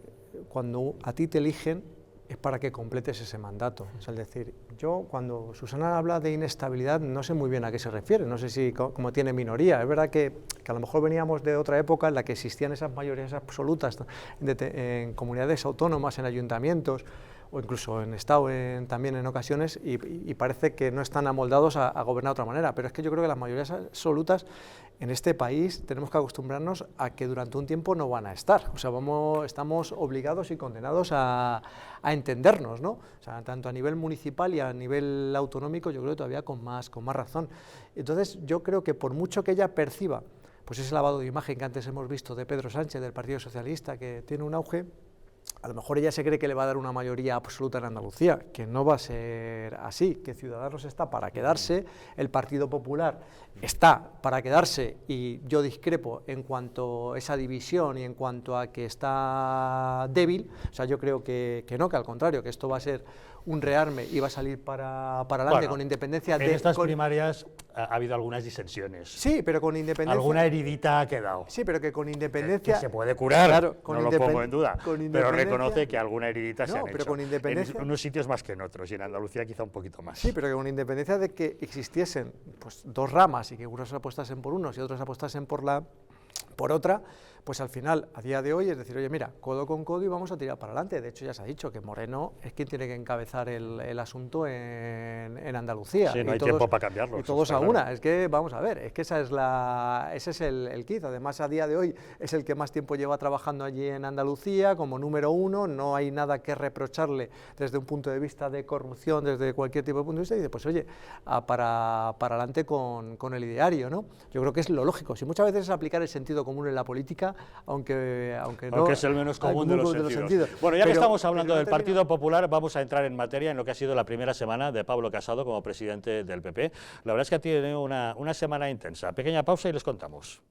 cuando a ti te eligen es para que completes ese mandato. Es decir, yo cuando Susana habla de inestabilidad no sé muy bien a qué se refiere, no sé si como tiene minoría. Es verdad que a lo mejor veníamos de otra época en la que existían esas mayorías absolutas en comunidades autónomas, en ayuntamientos, o incluso en Estado también en ocasiones, y parece que no están amoldados a gobernar de otra manera. Pero es que yo creo que las mayorías absolutas en este país tenemos que acostumbrarnos a que durante un tiempo no van a estar. O sea, estamos obligados y condenados a entendernos, ¿no? O sea, tanto a nivel municipal y a nivel autonómico, yo creo que todavía con más razón. Entonces, yo creo que por mucho que ella perciba pues ese lavado de imagen que antes hemos visto de Pedro Sánchez, del Partido Socialista, que tiene un auge, a lo mejor ella se cree que le va a dar una mayoría absoluta en Andalucía, que no va a ser así, que Ciudadanos está para quedarse, el Partido Popular está para quedarse, y yo discrepo en cuanto a esa división y en cuanto a que está débil. O sea, yo creo que no, que al contrario, que esto va a ser un rearme y va a salir para adelante, bueno, con independencia de... En estas primarias ha habido algunas disensiones. Sí, pero con independencia... Alguna heridita ha quedado. Sí, pero que con independencia... Que se puede curar, claro, no lo pongo en duda, pero reconoce que alguna heridita se han pero hecho. Con independencia... En unos sitios más que en otros, y en Andalucía quizá un poquito más. Sí, pero que con independencia de que existiesen pues, dos ramas y que unos apostasen por unos y otros apostasen por otra, pues al final, a día de hoy, es decir, oye, mira, codo con codo y vamos a tirar para adelante. De hecho, ya se ha dicho que Moreno es quien tiene que encabezar el asunto en Andalucía. Sí, no hay tiempo para cambiarlo. Y todos a una. Es que, vamos a ver, es que ese es el quiz. Además, a día de hoy es el que más tiempo lleva trabajando allí en Andalucía, como número uno. No hay nada que reprocharle desde un punto de vista de corrupción, desde cualquier tipo de punto de vista. Y dice, pues oye, para adelante con el ideario, ¿no? Yo creo que es lo lógico. Si muchas veces es aplicar el sentido común en la política, aunque es el menos común de los sentidos. Bueno, ya que estamos hablando del Partido Popular, vamos a entrar en materia en lo que ha sido la primera semana de Pablo Casado como presidente del PP. La verdad es que ha tenido una semana intensa. Pequeña pausa y les contamos.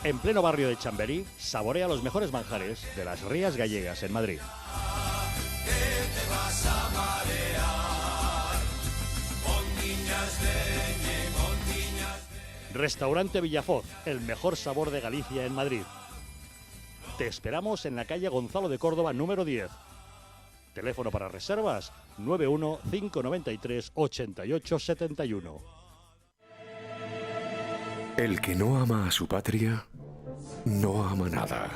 En pleno barrio de Chamberí, saborea los mejores manjares de las Rías Gallegas en Madrid. Restaurante Villafoz, el mejor sabor de Galicia en Madrid. Te esperamos en la calle Gonzalo de Córdoba, número 10. Teléfono para reservas 91 593 88 71. El que no ama a su patria, no ama nada.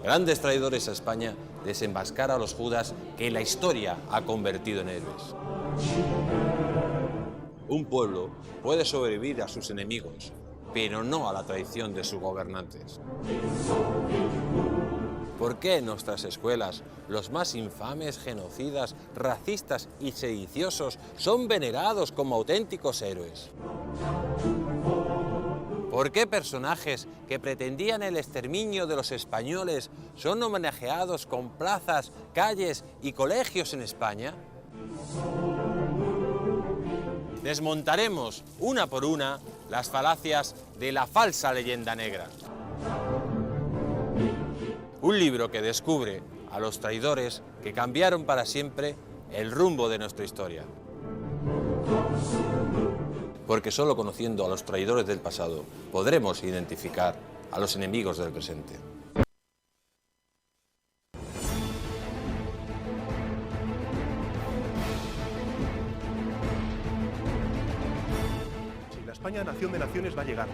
Grandes traidores a España, desenmascara a los Judas que la historia ha convertido en héroes. Un pueblo puede sobrevivir a sus enemigos, pero no a la traición de sus gobernantes. ¿Por qué en nuestras escuelas los más infames, genocidas, racistas y sediciosos son venerados como auténticos héroes? ¿Por qué personajes que pretendían el exterminio de los españoles son homenajeados con plazas, calles y colegios en España? Desmontaremos una por una las falacias de la falsa leyenda negra. Un libro que descubre a los traidores que cambiaron para siempre el rumbo de nuestra historia. Porque solo conociendo a los traidores del pasado podremos identificar a los enemigos del presente. Si la España nación de naciones va a llegar.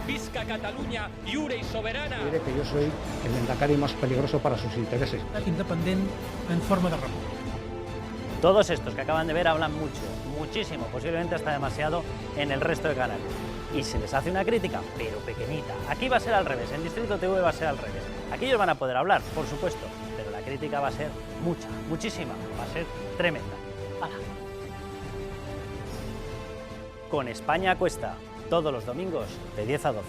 Visca Catalunya, lliure y soberana. Diré que yo soy el lehendakari más peligroso para sus intereses. Independiente en forma de república. Todos estos que acaban de ver hablan mucho, muchísimo, posiblemente hasta demasiado en el resto de canales. Y se les hace una crítica, pero pequeñita. Aquí va a ser al revés, en Distrito TV va a ser al revés. Aquí ellos van a poder hablar, por supuesto, pero la crítica va a ser mucha, muchísima, va a ser tremenda. ¡Hala! con España a Cuesta, todos los domingos de 10 a 12.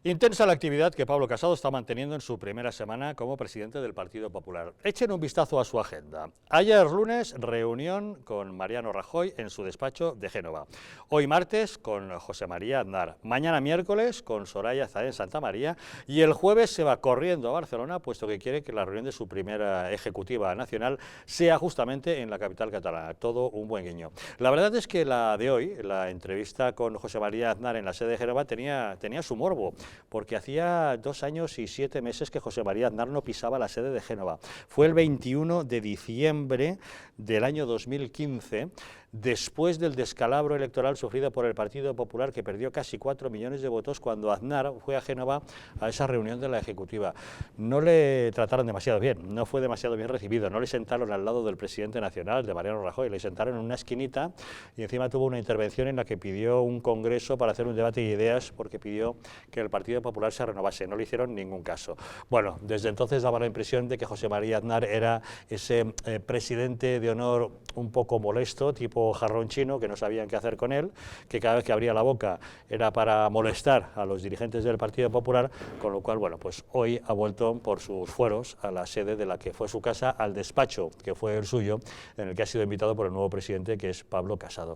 Intensa la actividad que Pablo Casado está manteniendo en su primera semana como presidente del Partido Popular. Echen un vistazo a su agenda. Ayer lunes, reunión con Mariano Rajoy en su despacho de Génova. Hoy martes con José María Aznar. Mañana miércoles con Soraya Sáenz de Santamaría. Y el jueves se va corriendo a Barcelona, puesto que quiere que la reunión de su primera ejecutiva nacional sea justamente en la capital catalana. Todo un buen guiño. La verdad es que la de hoy, la entrevista con José María Aznar en la sede de Génova, tenía su morbo, porque hacía 2 años y 7 meses que José María Aznar no pisaba la sede de Génova. Fue el 21 de diciembre del año 2015, después del descalabro electoral sufrido por el Partido Popular, que perdió casi 4 millones de votos cuando Aznar fue a Génova a esa reunión de la Ejecutiva. No le trataron demasiado bien, no fue demasiado bien recibido, no le sentaron al lado del presidente nacional, de Mariano Rajoy, le sentaron en una esquinita y encima tuvo una intervención en la que pidió un congreso para hacer un debate de ideas, porque pidió que el Partido Popular se renovase. No le hicieron ningún caso. Bueno, desde entonces daba la impresión de que José María Aznar era ese presidente de honor un poco molesto, tipo jarrón chino, que no sabían qué hacer con él, que cada vez que abría la boca era para molestar a los dirigentes del Partido Popular, con lo cual, bueno, pues hoy ha vuelto por sus fueros a la sede de la que fue su casa, al despacho que fue el suyo, en el que ha sido invitado por el nuevo presidente, que es Pablo Casado.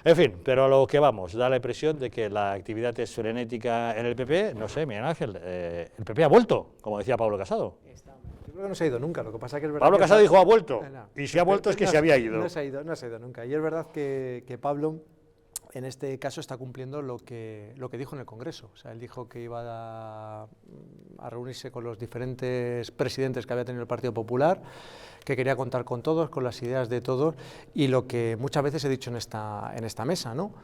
En fin, pero a lo que vamos, da la impresión de que la actividad es frenética en el PP. No sé, Miguel Ángel, el PP ha vuelto, como decía Pablo Casado. Yo creo que no se ha ido nunca, lo que pasa es que es verdad Pablo que Casado dijo ha vuelto, no, y si ha vuelto es que se había ido. No se ha ido nunca, y es verdad que Pablo en este caso está cumpliendo lo que dijo en el Congreso. O sea, él dijo que iba a reunirse con los diferentes presidentes que había tenido el Partido Popular, que quería contar con todos, con las ideas de todos, y lo que muchas veces he dicho en esta mesa, ¿no?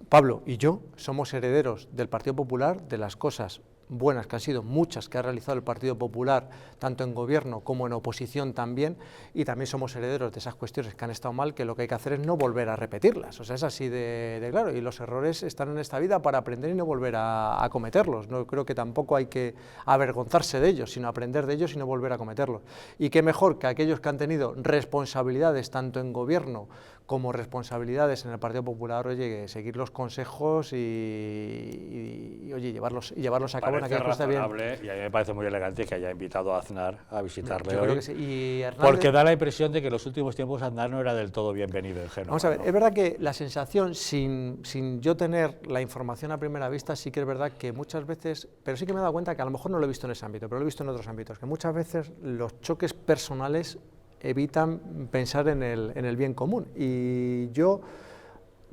Pablo y yo somos herederos del Partido Popular, de las cosas buenas que han sido muchas que ha realizado el Partido Popular, tanto en gobierno como en oposición también, y también somos herederos de esas cuestiones que han estado mal, que lo que hay que hacer es no volver a repetirlas. O sea, es así de claro, y los errores están en esta vida para aprender y no volver a cometerlos. No creo que tampoco hay que avergonzarse de ellos, sino aprender de ellos y no volver a cometerlos. Y qué mejor que aquellos que han tenido responsabilidades tanto en gobierno como responsabilidades en el Partido Popular, oye, seguir los consejos y oye, llevarlos a cabo. Parece razonable, y a mí me parece muy elegante que haya invitado a Aznar a visitarle yo hoy, creo que sí. Y Hernández, porque da la impresión de que en los últimos tiempos Aznar no era del todo bienvenido en Génova. Vamos a ver, ¿no? Es verdad que la sensación, sin yo tener la información a primera vista, sí que es verdad que muchas veces, pero sí que me he dado cuenta que a lo mejor no lo he visto en ese ámbito, pero lo he visto en otros ámbitos, que muchas veces los choques personales evitan pensar en el bien común. Y yo,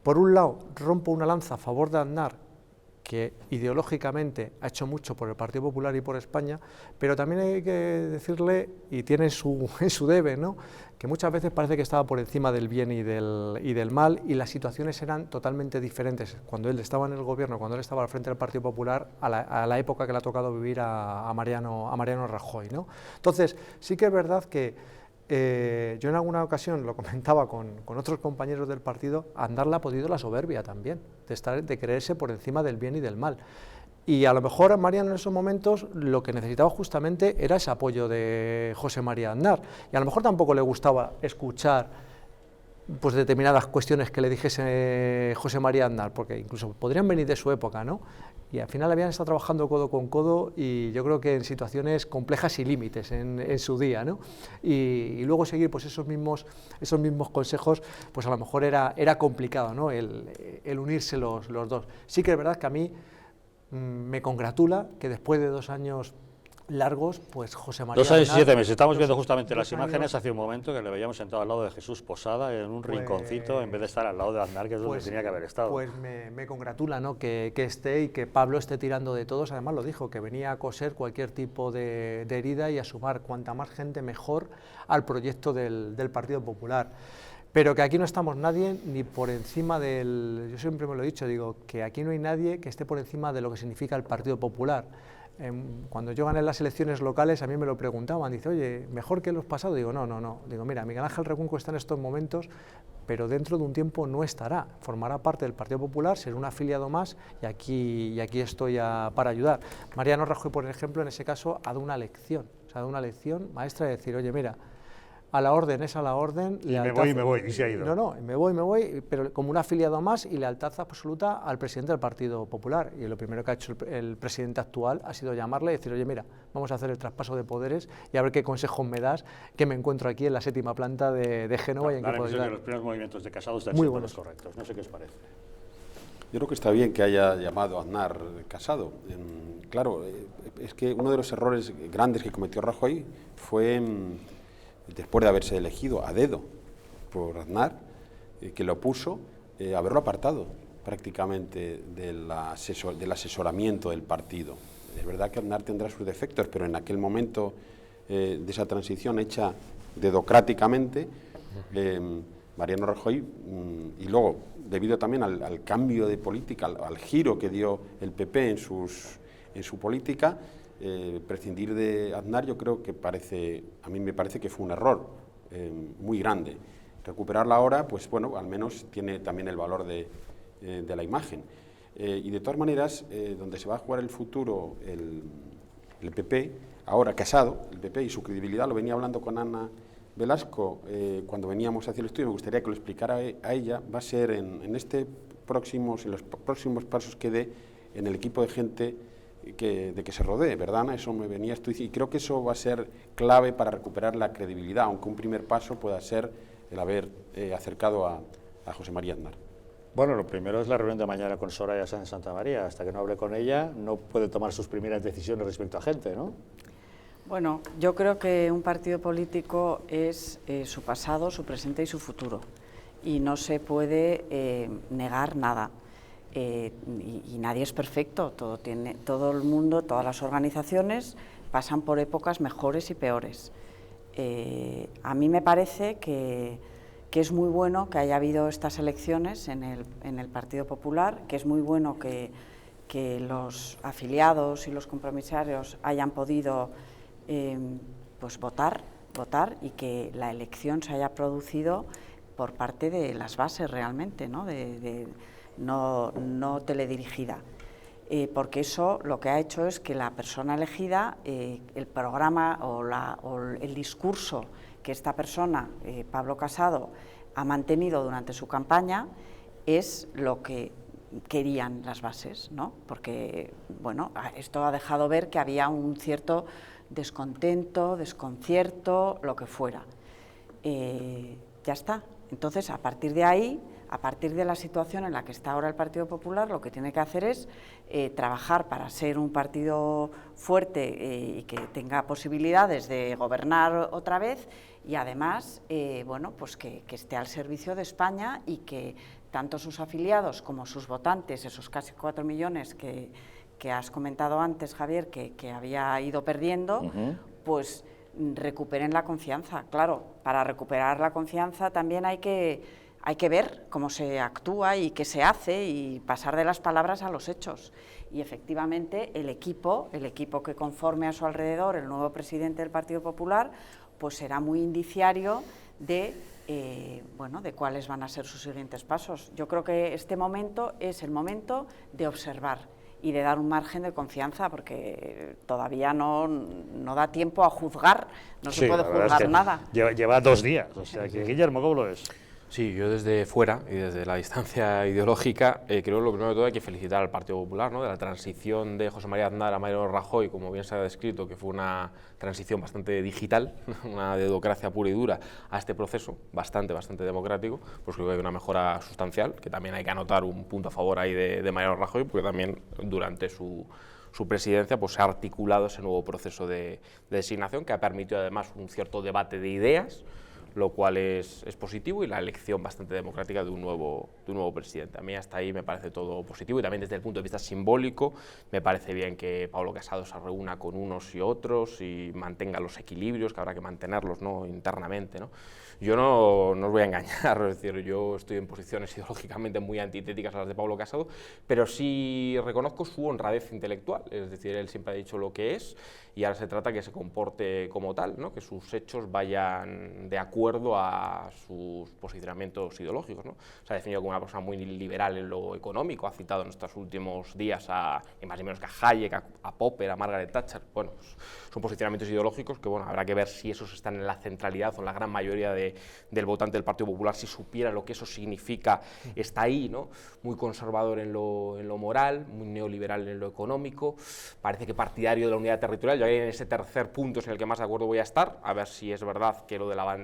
por un lado, rompo una lanza a favor de Aznar, que ideológicamente ha hecho mucho por el Partido Popular y por España, pero también hay que decirle, y tiene en su debe, ¿no?, que muchas veces parece que estaba por encima del bien y del mal, y las situaciones eran totalmente diferentes cuando él estaba en el gobierno, cuando él estaba al frente del Partido Popular, a la época que le ha tocado vivir a Mariano Rajoy, ¿no? Entonces, sí que es verdad que yo en alguna ocasión lo comentaba con otros compañeros del partido, Aznar le ha podido la soberbia también, de creerse por encima del bien y del mal. Y a lo mejor Mariano en esos momentos lo que necesitaba justamente era ese apoyo de José María Aznar. Y a lo mejor tampoco le gustaba escuchar pues determinadas cuestiones que le dijese José María Aznar, porque incluso podrían venir de su época, ¿no? Y al final habían estado trabajando codo con codo, y yo creo que en situaciones complejas y límites en su día, ¿no? Y luego seguir pues esos mismos consejos, pues a lo mejor era complicado, ¿no?, el unirse los dos. Sí que es verdad que a mí me congratula que después de 2 años largos, pues José María 2 años y 7 meses. Estamos viendo 2 justamente las años, imágenes hace un momento que le veíamos sentado al lado de Jesús Posada en un rinconcito, en vez de estar al lado de Aznar, que es donde tenía que haber estado. Pues me congratula, ¿no?, que esté, y que Pablo esté tirando de todos. Además lo dijo, que venía a coser cualquier tipo de herida y a sumar cuanta más gente mejor al proyecto del Partido Popular. Pero que aquí no estamos nadie ni por encima del... Yo siempre me lo he dicho, digo, que aquí no hay nadie que esté por encima de lo que significa el Partido Popular. cuando yo gané las elecciones locales a mí me lo preguntaban, dice, oye, ¿mejor que los pasados? Digo, no, digo, mira, Miguel Ángel Recuenco está en estos momentos, pero dentro de un tiempo no estará, formará parte del Partido Popular, será un afiliado más y aquí estoy para ayudar. Mariano Rajoy, por ejemplo, en ese caso ha dado una lección, maestra de decir, oye, mira, a la orden es a la orden. Y me voy, y se ha ido. No, me voy, pero como un afiliado más y lealtad absoluta al presidente del Partido Popular. Y lo primero que ha hecho el presidente actual ha sido llamarle y decir, oye, mira, vamos a hacer el traspaso de poderes y a ver qué consejos me das, que me encuentro aquí en la 7ª planta de Génova y en qué puedo ayudar. Los primeros movimientos de Casado están muy siendo buenos, los correctos, no sé qué os parece. Yo creo que está bien que haya llamado a Aznar Casado. Claro, es que uno de los errores grandes que cometió Rajoy fue, después de haberse elegido a dedo por Aznar, que lo puso, haberlo apartado prácticamente del asesoramiento del partido. Es verdad que Aznar tendrá sus defectos, pero en aquel momento de esa transición hecha dedocráticamente, Mariano Rajoy, y luego, debido también al cambio de política, al giro que dio el PP en su política, prescindir de Aznar yo creo que a mí me parece que fue un error muy grande. Recuperarla ahora, pues bueno, al menos tiene también el valor de la imagen. Y de todas maneras, donde se va a jugar el futuro el PP, ahora Casado, el PP y su credibilidad, lo venía hablando con Ana Velasco cuando veníamos hacia el estudio, me gustaría que lo explicara a ella, va a ser en los próximos pasos que dé en el equipo de gente de que se rodee, ¿verdad, Ana? Eso me venía esto, y creo que eso va a ser clave para recuperar la credibilidad, aunque un primer paso pueda ser el haber acercado a José María Aznar. Bueno, lo primero es la reunión de mañana con Soraya Sáenz de Santa María. Hasta que no hable con ella, no puede tomar sus primeras decisiones respecto a gente, ¿no? Bueno, yo creo que un partido político es su pasado, su presente y su futuro. Y no se puede negar nada. Y nadie es perfecto. Todo el mundo, todas las organizaciones pasan por épocas mejores y peores. A mí me parece que es muy bueno que haya habido estas elecciones en el Partido Popular, que es muy bueno que los afiliados y los compromisarios hayan podido pues votar y que la elección se haya producido por parte de las bases realmente, ¿no? No teledirigida. Porque eso lo que ha hecho es que la persona elegida, el programa o el discurso que esta persona, Pablo Casado, ha mantenido durante su campaña, es lo que querían las bases, ¿no? Porque, bueno, esto ha dejado ver que había un cierto descontento, desconcierto, lo que fuera. Ya está. Entonces, a partir de ahí, a partir de la situación en la que está ahora el Partido Popular, lo que tiene que hacer es trabajar para ser un partido fuerte y que tenga posibilidades de gobernar otra vez y además, bueno, pues que esté al servicio de España y que tanto sus afiliados como sus votantes, esos casi 4 millones que has comentado antes, Javier, que había ido perdiendo, pues recuperen la confianza. Claro, para recuperar la confianza también hay que ver cómo se actúa y qué se hace y pasar de las palabras a los hechos. Y efectivamente el equipo que conforme a su alrededor el nuevo presidente del Partido Popular, pues será muy indiciario de cuáles van a ser sus siguientes pasos. Yo creo que este momento es el momento de observar y de dar un margen de confianza, porque todavía no da tiempo a juzgar, no se puede juzgar nada. Lleva 2 días, o sea que Guillermo, ¿cómo lo ves? Sí, yo desde fuera y desde la distancia ideológica creo que lo primero de todo hay que felicitar al Partido Popular, ¿no? De la transición de José María Aznar a Mariano Rajoy, como bien se ha descrito, que fue una transición bastante digital, una dedocracia pura y dura, a este proceso bastante democrático, pues creo que hay una mejora sustancial, que también hay que anotar un punto a favor ahí de Mariano Rajoy, porque también durante su presidencia pues se ha articulado ese nuevo proceso de designación que ha permitido además un cierto debate de ideas, lo cual es positivo, y la elección bastante democrática de un nuevo presidente. A mí hasta ahí me parece todo positivo, y también desde el punto de vista simbólico me parece bien que Pablo Casado se reúna con unos y otros y mantenga los equilibrios, que habrá que mantenerlos, ¿no?, internamente, ¿no? Yo no os voy a engañar, es decir, yo estoy en posiciones ideológicamente muy antitéticas a las de Pablo Casado, pero sí reconozco su honradez intelectual, es decir, él siempre ha dicho lo que es, y ahora se trata que se comporte como tal, ¿no?, que sus hechos vayan de acuerdo a sus posicionamientos ideológicos, ¿no? Se ha definido como una persona muy liberal en lo económico, ha citado en estos últimos días ni más ni menos que a Hayek, a Popper, a Margaret Thatcher. Bueno, pues son posicionamientos ideológicos que, bueno, habrá que ver si esos están en la centralidad o en la gran mayoría del votante del Partido Popular, si supiera lo que eso significa, está ahí, ¿no?, muy conservador en lo moral, muy neoliberal en lo económico, parece que partidario de la unidad territorial. Yo ahí en ese tercer punto es en el que más de acuerdo voy a estar, a ver si es verdad que lo de la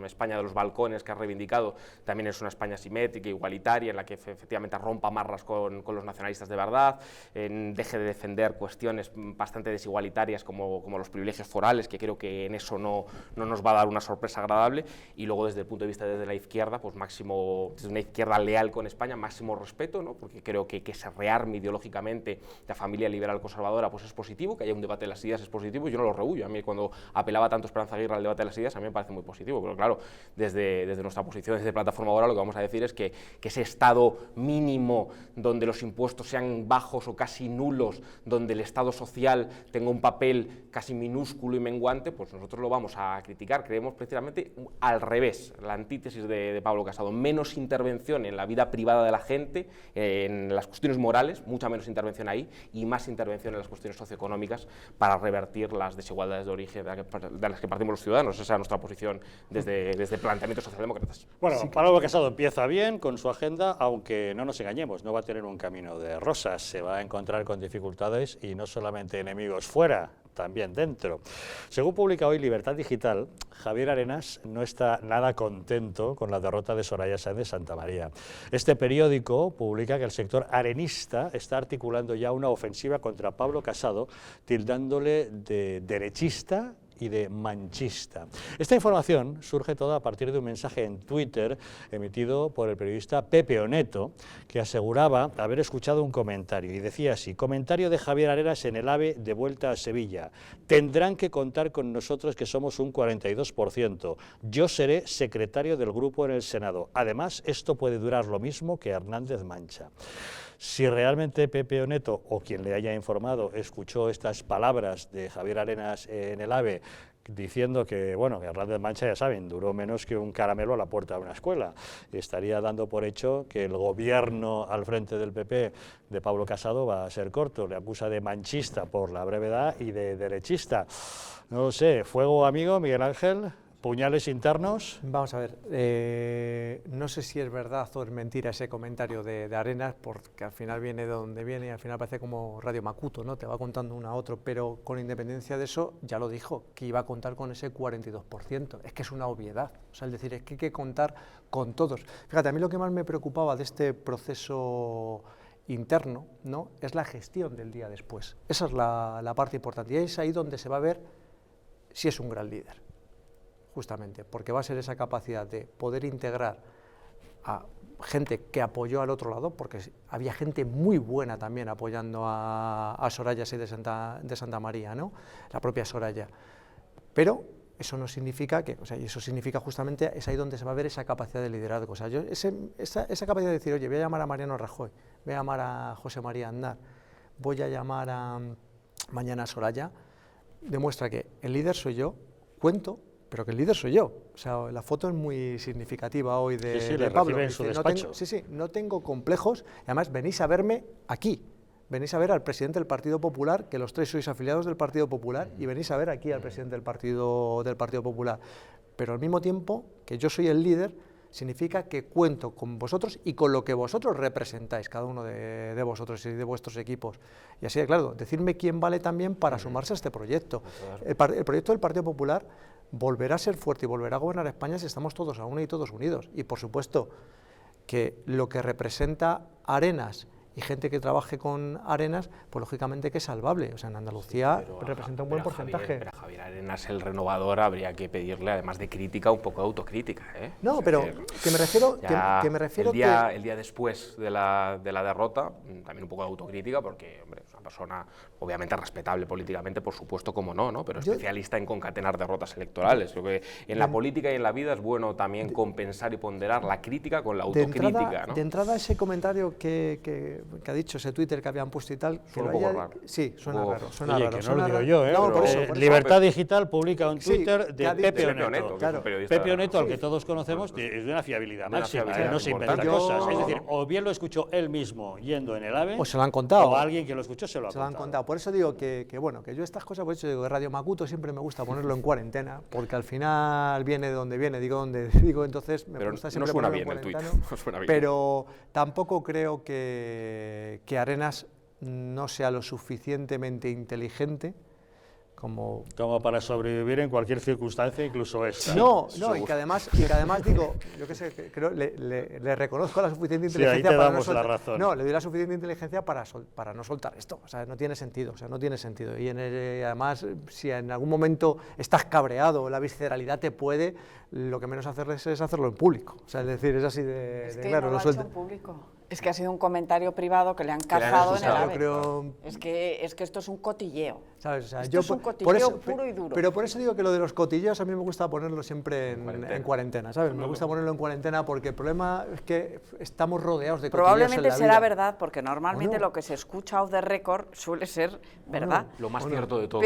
España de los balcones que ha reivindicado también es una España simétrica, igualitaria, en la que efectivamente rompa marras con los nacionalistas de verdad, deje de defender cuestiones bastante desigualitarias como los privilegios forales, que creo que en eso no nos va a dar una sorpresa agradable. Y luego desde el punto de vista desde la izquierda, pues máximo, desde una izquierda leal con España, máximo respeto, ¿no?, porque creo que se rearme ideológicamente la familia liberal conservadora pues es positivo, que haya un debate de las ideas es positivo, yo no lo rebullo. A mí cuando apelaba tanto Esperanza Aguirre al debate de las ideas, a mí me parece muy positivo, pero claro, desde nuestra posición, desde Plataforma Ahora, lo que vamos a decir es que ese estado mínimo donde los impuestos sean bajos o casi nulos, donde el Estado social tenga un papel casi minúsculo y menguante, pues nosotros lo vamos a criticar. Creemos precisamente al revés, la antítesis de Pablo Casado: menos intervención en la vida privada de la gente, en las cuestiones morales, mucha menos intervención ahí, y más intervención en las cuestiones socioeconómicas para revertir las desigualdades de origen de las que partimos los ciudadanos. Esa es nuestra posición desde planteamientos socialdemócratas. Bueno, Pablo Casado empieza bien con su agenda, aunque no nos engañemos, no va a tener un camino de rosas, se va a encontrar con dificultades, y no solamente enemigos fuera, también dentro. Según publica hoy Libertad Digital, Javier Arenas no está nada contento con la derrota de Soraya Sáenz de Santamaría. Este periódico publica que el sector arenista está articulando ya una ofensiva contra Pablo Casado, tildándole de derechista y de manchista. Esta información surge toda a partir de un mensaje en Twitter emitido por el periodista Pepe Oneto, que aseguraba haber escuchado un comentario, y decía así: comentario de Javier Arenas en el AVE de vuelta a Sevilla: tendrán que contar con nosotros, que somos un 42%, yo seré secretario del grupo en el Senado, además esto puede durar lo mismo que Hernández Mancha. Si realmente Pepe Oneto, o quien le haya informado, escuchó estas palabras de Javier Arenas en el AVE, diciendo que, bueno, que Hernández Mancha, ya saben, duró menos que un caramelo a la puerta de una escuela, estaría dando por hecho que el gobierno al frente del PP de Pablo Casado va a ser corto. Le acusa de manchista por la brevedad y de derechista. No lo sé, fuego amigo, Miguel Ángel. ¿Puñales internos? Vamos a ver, no sé si es verdad o es mentira ese comentario de Arenas, porque al final viene de donde viene y al final parece como Radio Macuto, ¿no? Te va contando uno a otro, pero con independencia de eso, ya lo dijo, que iba a contar con ese 42%. Es que es una obviedad, o sea, es decir, es que hay que contar con todos. Fíjate, a mí lo que más me preocupaba de este proceso interno, ¿no?, es la gestión del día después. Esa es la parte importante, y es ahí donde se va a ver si es un gran líder. Justamente, porque va a ser esa capacidad de poder integrar a gente que apoyó al otro lado, porque había gente muy buena también apoyando a Soraya Sáenz de Santamaría, ¿no?, la propia Soraya, pero eso no significa que, o sea, y eso significa justamente, es ahí donde se va a ver esa capacidad de liderazgo. O sea, esa capacidad de decir, oye, voy a llamar a Mariano Rajoy, voy a llamar a José María Aznar, voy a llamar mañana a Soraya, demuestra que el líder soy yo, cuento, pero que el líder soy yo. O sea, la foto es muy significativa hoy de Pablo. En su despacho. No tengo complejos, además venís a verme aquí, venís a ver al presidente del Partido Popular, que los tres sois afiliados del Partido Popular, y venís a ver aquí al presidente del Partido Popular. Pero al mismo tiempo que yo soy el líder, significa que cuento con vosotros y con lo que vosotros representáis, cada uno de vosotros y de vuestros equipos. Y así de claro, decidme quién vale también para sumarse a este proyecto. El proyecto del Partido Popular volverá a ser fuerte y volverá a gobernar España si estamos todos a una y todos unidos. Y por supuesto que lo que representa Arenas y gente que trabaje con Arenas, pues lógicamente que es salvable. O sea, en Andalucía representa un buen porcentaje. Pero a Javier Arenas, el renovador, habría que pedirle, además de crítica, un poco de autocrítica, ¿eh? No, pero que me refiero el día después de la derrota, también un poco de autocrítica, porque hombre, es una persona obviamente respetable políticamente, por supuesto, como no, pero especialista en concatenar derrotas electorales. Creo que en la política y en la vida es bueno también compensar y ponderar la crítica con la autocrítica. De entrada, ese comentario que ha dicho, ese Twitter que habían puesto y tal, que suena un poco raro. Sí, suena raro. Oye, que no lo digo yo, ¿eh? No, por eso, Libertad Digital publica un Twitter de Pepe Oneto. Claro. Pepe Oneto, al que todos conocemos, es de una fiabilidad máxima, no se inventa cosas. Es decir, o bien lo escuchó él mismo yendo en el AVE, o se lo han contado. O alguien que lo escuchó se lo ha contado. Por eso digo que yo estas cosas, por eso digo, que Radio Macuto siempre me gusta ponerlo en cuarentena, porque al final viene de donde viene, entonces me gusta siempre ponerlo en cuarentena. No suena bien. Pero tampoco creo que Arenas no sea lo suficientemente inteligente como para sobrevivir en cualquier circunstancia, incluso esta. No, y que además digo, yo qué sé, creo le reconozco la suficiente inteligencia para no soltar. La razón. No, le doy la suficiente inteligencia para no soltar esto. O sea, no tiene sentido. Y además, si en algún momento estás cabreado, la visceralidad te puede, lo que menos hacer es hacerlo en público. O sea, es decir, es así de claro. No lo ha hecho en público. Es que ha sido un comentario privado que le han cazado en el AVE. Es que esto es un cotilleo. ¿Sabes? O sea, esto es un cotilleo puro y duro. Pero por eso digo que lo de los cotilleos a mí me gusta ponerlo siempre en cuarentena, ¿sabes? Me gusta ponerlo en cuarentena porque el problema es que estamos rodeados de cotilleos. Probablemente será verdad, porque normalmente lo que se escucha off the record suele ser verdad. Lo más cierto de todo.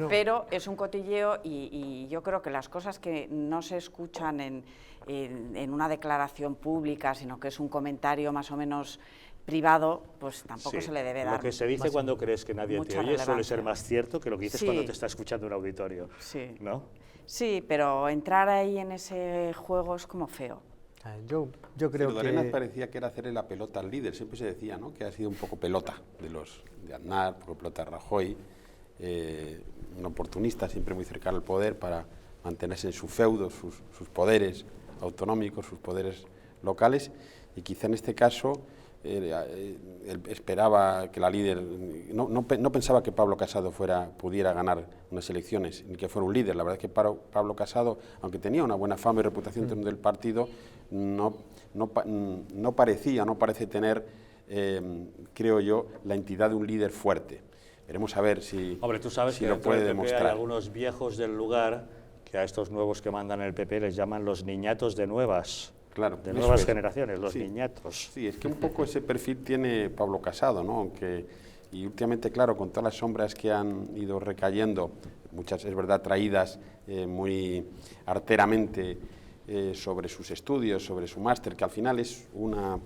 Pero es un cotilleo y yo creo que las cosas que no se escuchan en una declaración pública, sino que es un comentario más o menos privado, pues tampoco se le debe dar. Lo que se dice cuando crees que nadie te oye suele ser más cierto que lo que dices cuando te está escuchando un auditorio. Sí. ¿No? Sí, pero entrar ahí en ese juego es como feo. Yo creo que Arenas parecía que era hacerle la pelota al líder, siempre se decía, ¿no?, que ha sido un poco pelota de Aznar, un poco pelota de Rajoy, un oportunista siempre muy cercano al poder para mantenerse en su feudo, sus poderes autonómicos, sus poderes locales, y quizá en este caso él esperaba que la líder, no pensaba que Pablo Casado pudiera ganar unas elecciones, ni que fuera un líder. La verdad es que Pablo Casado, aunque tenía una buena fama y reputación dentro del partido, no parece tener, creo yo, la entidad de un líder fuerte. Veremos a ver si, tú sabes que lo puede demostrar. Hay algunos viejos del lugar que a estos nuevos que mandan el PP les llaman los niñatos de nuevas. Claro, de nuevas generaciones, los niñatos. Sí, es que un poco ese perfil tiene Pablo Casado, ¿no? Y últimamente, claro, con todas las sombras que han ido recayendo, muchas, es verdad, traídas muy arteramente sobre sus estudios, sobre su máster, que al final es una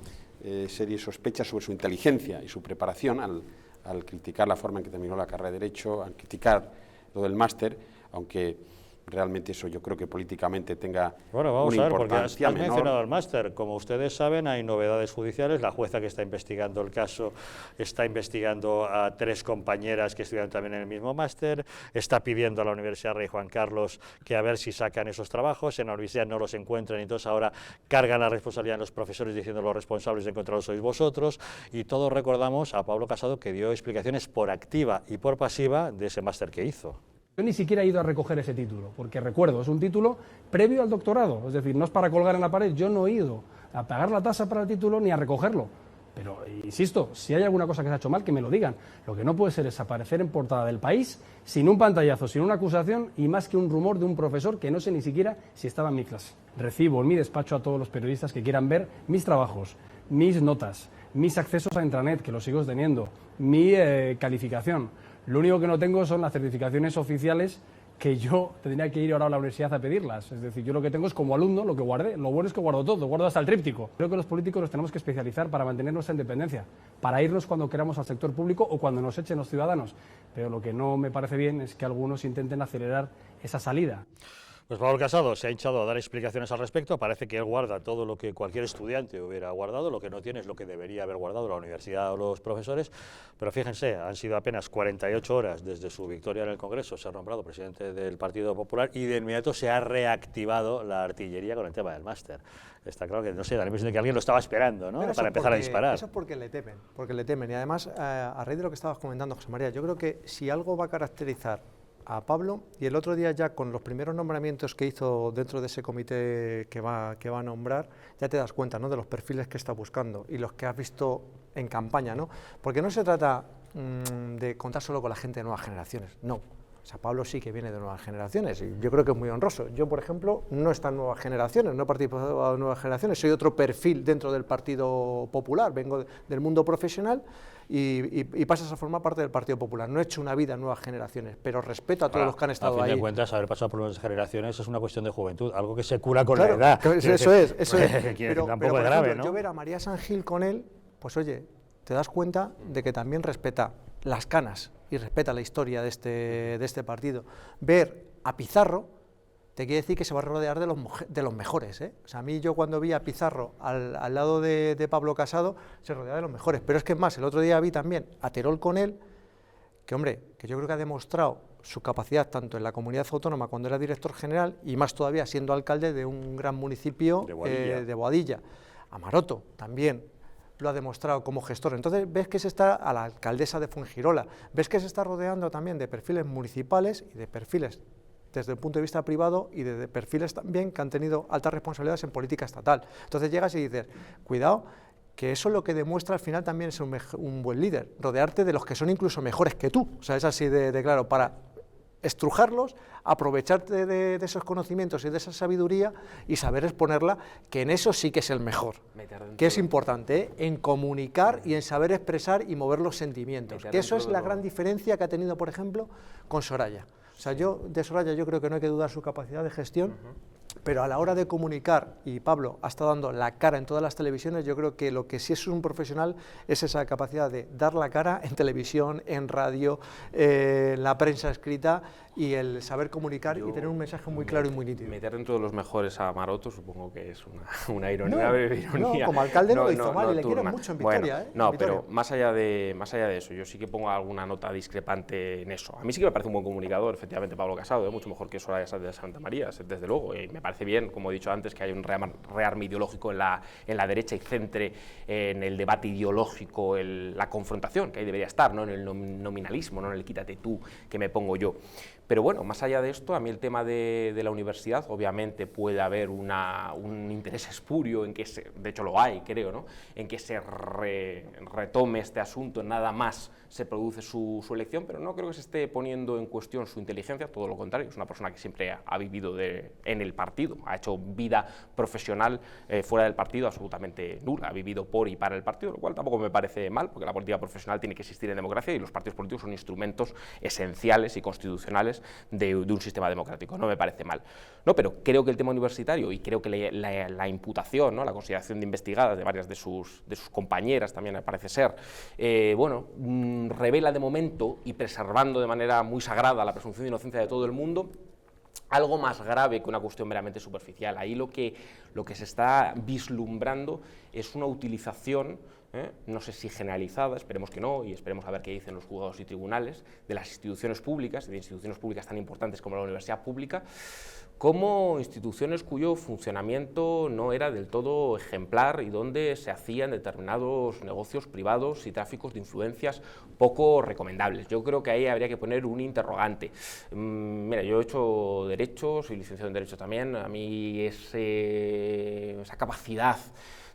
serie de sospechas sobre su inteligencia y su preparación al criticar la forma en que terminó la carrera de Derecho, al criticar lo del máster, aunque realmente eso yo creo que políticamente tenga vamos una a ver, porque has menor. mencionado el máster. Como ustedes saben, hay novedades judiciales. La jueza que está investigando el caso está investigando a 3 compañeras que estudian también en el mismo máster, está pidiendo a la Universidad Rey Juan Carlos que a ver si sacan esos trabajos. En la universidad no los encuentran y entonces ahora cargan la responsabilidad en los profesores diciendo los responsables de encontrarlos sois vosotros, y todos recordamos a Pablo Casado que dio explicaciones por activa y por pasiva de ese máster que hizo. Yo ni siquiera he ido a recoger ese título, porque recuerdo, es un título previo al doctorado, es decir, no es para colgar en la pared. Yo no he ido a pagar la tasa para el título ni a recogerlo. Pero, insisto, si hay alguna cosa que se ha hecho mal, que me lo digan. Lo que no puede ser es aparecer en portada del País sin un pantallazo, sin una acusación y más que un rumor de un profesor que no sé ni siquiera si estaba en mi clase. Recibo en mi despacho a todos los periodistas que quieran ver mis trabajos, mis notas, mis accesos a intranet, que los sigo teniendo, mi calificación. Lo único que no tengo son las certificaciones oficiales que yo tendría que ir ahora a la universidad a pedirlas. Es decir, yo lo que tengo es como alumno lo que guardé. Lo bueno es que guardo todo, guardo hasta el tríptico. Creo que los políticos nos tenemos que especializar para mantener nuestra independencia, para irnos cuando queramos al sector público o cuando nos echen los ciudadanos. Pero lo que no me parece bien es que algunos intenten acelerar esa salida. Pues Pablo Casado se ha hinchado a dar explicaciones al respecto. Parece que él guarda todo lo que cualquier estudiante hubiera guardado, lo que no tiene es lo que debería haber guardado la universidad o los profesores, pero fíjense, han sido apenas 48 horas desde su victoria en el Congreso, se ha nombrado presidente del Partido Popular y de inmediato se ha reactivado la artillería con el tema del máster. Está claro que, no sé, da la impresión de que alguien lo estaba esperando, ¿no?, para empezar a disparar. Eso es porque le temen. Y además, a raíz de lo que estabas comentando, José María, yo creo que si algo va a caracterizar a Pablo, y el otro día ya con los primeros nombramientos que hizo dentro de ese comité que va a nombrar, ya te das cuenta, ¿no?, de los perfiles que está buscando y los que has visto en campaña, ¿no? Porque no se trata de contar solo con la gente de nuevas generaciones, no. O sea, Pablo sí que viene de nuevas generaciones y yo creo que es muy honroso. Yo, por ejemplo, no estoy en nuevas generaciones, no he participado en nuevas generaciones, soy otro perfil dentro del Partido Popular, vengo del mundo profesional y pasas a formar parte del Partido Popular. No he hecho una vida en nuevas generaciones, pero respeto a todos los que han estado ahí. A fin de cuentas, haber pasado por nuevas generaciones es una cuestión de juventud, algo que se cura con la edad. Eso es. Pero tampoco es grave, ¿no? Yo ver a María San Gil con él, pues oye, te das cuenta de que también respeta las canas y respeta la historia de este partido. Ver a Pizarro te quiere decir que se va a rodear de los mejores, ¿eh? O sea, a mí yo cuando vi a Pizarro al lado de Pablo Casado, se rodeaba de los mejores, pero es que es más, el otro día vi también a Terol con él, que hombre, que yo creo que ha demostrado su capacidad tanto en la comunidad autónoma cuando era director general y más todavía siendo alcalde de un gran municipio de Boadilla. A Maroto también lo ha demostrado como gestor. Entonces ves que se está, a la alcaldesa de Fuengirola, ves que se está rodeando también de perfiles municipales y de perfiles desde el punto de vista privado y de perfiles también que han tenido altas responsabilidades en política estatal. Entonces llegas y dices, cuidado, que eso lo que demuestra al final también es un buen líder, rodearte de los que son incluso mejores que tú. O sea, es así de claro, para estrujarlos, aprovecharte de esos conocimientos y de esa sabiduría y saber exponerla, que en eso sí que es el mejor, que es importante, ¿eh?, en comunicar y en saber expresar y mover los sentimientos, que eso es la gran diferencia que ha tenido, por ejemplo, con Soraya. O sea, de Soraya yo creo que no hay que dudar su capacidad de gestión, pero a la hora de comunicar, y Pablo ha estado dando la cara en todas las televisiones, yo creo que lo que sí es un profesional es esa capacidad de dar la cara en televisión, en radio, en la prensa escrita, y el saber comunicar y tener un mensaje muy claro y muy nítido. Meter dentro de los mejores a Maroto supongo que es una ironía, una breve ironía. No, como alcalde no lo hizo mal, y le quieren mucho en Vitoria. Bueno, no, pero más allá de eso, yo sí que pongo alguna nota discrepante en eso. A mí sí que me parece un buen comunicador, efectivamente, Pablo Casado, mucho mejor que Soraya Sáenz de Santa María, desde luego, y me parece bien, como he dicho antes, que haya un rearme ideológico en la derecha y centre en el debate ideológico, la confrontación, que ahí debería estar, no en el nominalismo, no en el quítate tú, que me pongo yo. Pero bueno, más allá de esto, a mí el tema de la universidad, obviamente puede haber un interés espurio en que de hecho lo hay, creo, ¿no?, en que se retome este asunto, nada más se produce su elección, pero no creo que se esté poniendo en cuestión su inteligencia, todo lo contrario, es una persona que siempre ha vivido en el partido, ha hecho vida profesional fuera del partido absolutamente nula, ha vivido por y para el partido, lo cual tampoco me parece mal, porque la política profesional tiene que existir en democracia y los partidos políticos son instrumentos esenciales y constitucionales de un sistema democrático, no me parece mal. No, pero creo que el tema universitario, y creo que la imputación, ¿no?, la consideración de investigadas de varias de sus compañeras también me parece ser, revela de momento, y preservando de manera muy sagrada la presunción de inocencia de todo el mundo, algo más grave que una cuestión meramente superficial. Ahí lo que se está vislumbrando es una utilización, no sé si generalizada, esperemos que no, y esperemos a ver qué dicen los juzgados y tribunales, de las instituciones públicas, de instituciones públicas tan importantes como la universidad pública, como instituciones cuyo funcionamiento no era del todo ejemplar y donde se hacían determinados negocios privados y tráficos de influencias poco recomendables. Yo creo que ahí habría que poner un interrogante. Mira, yo he hecho Derecho, soy licenciado en Derecho también, a mí esa capacidad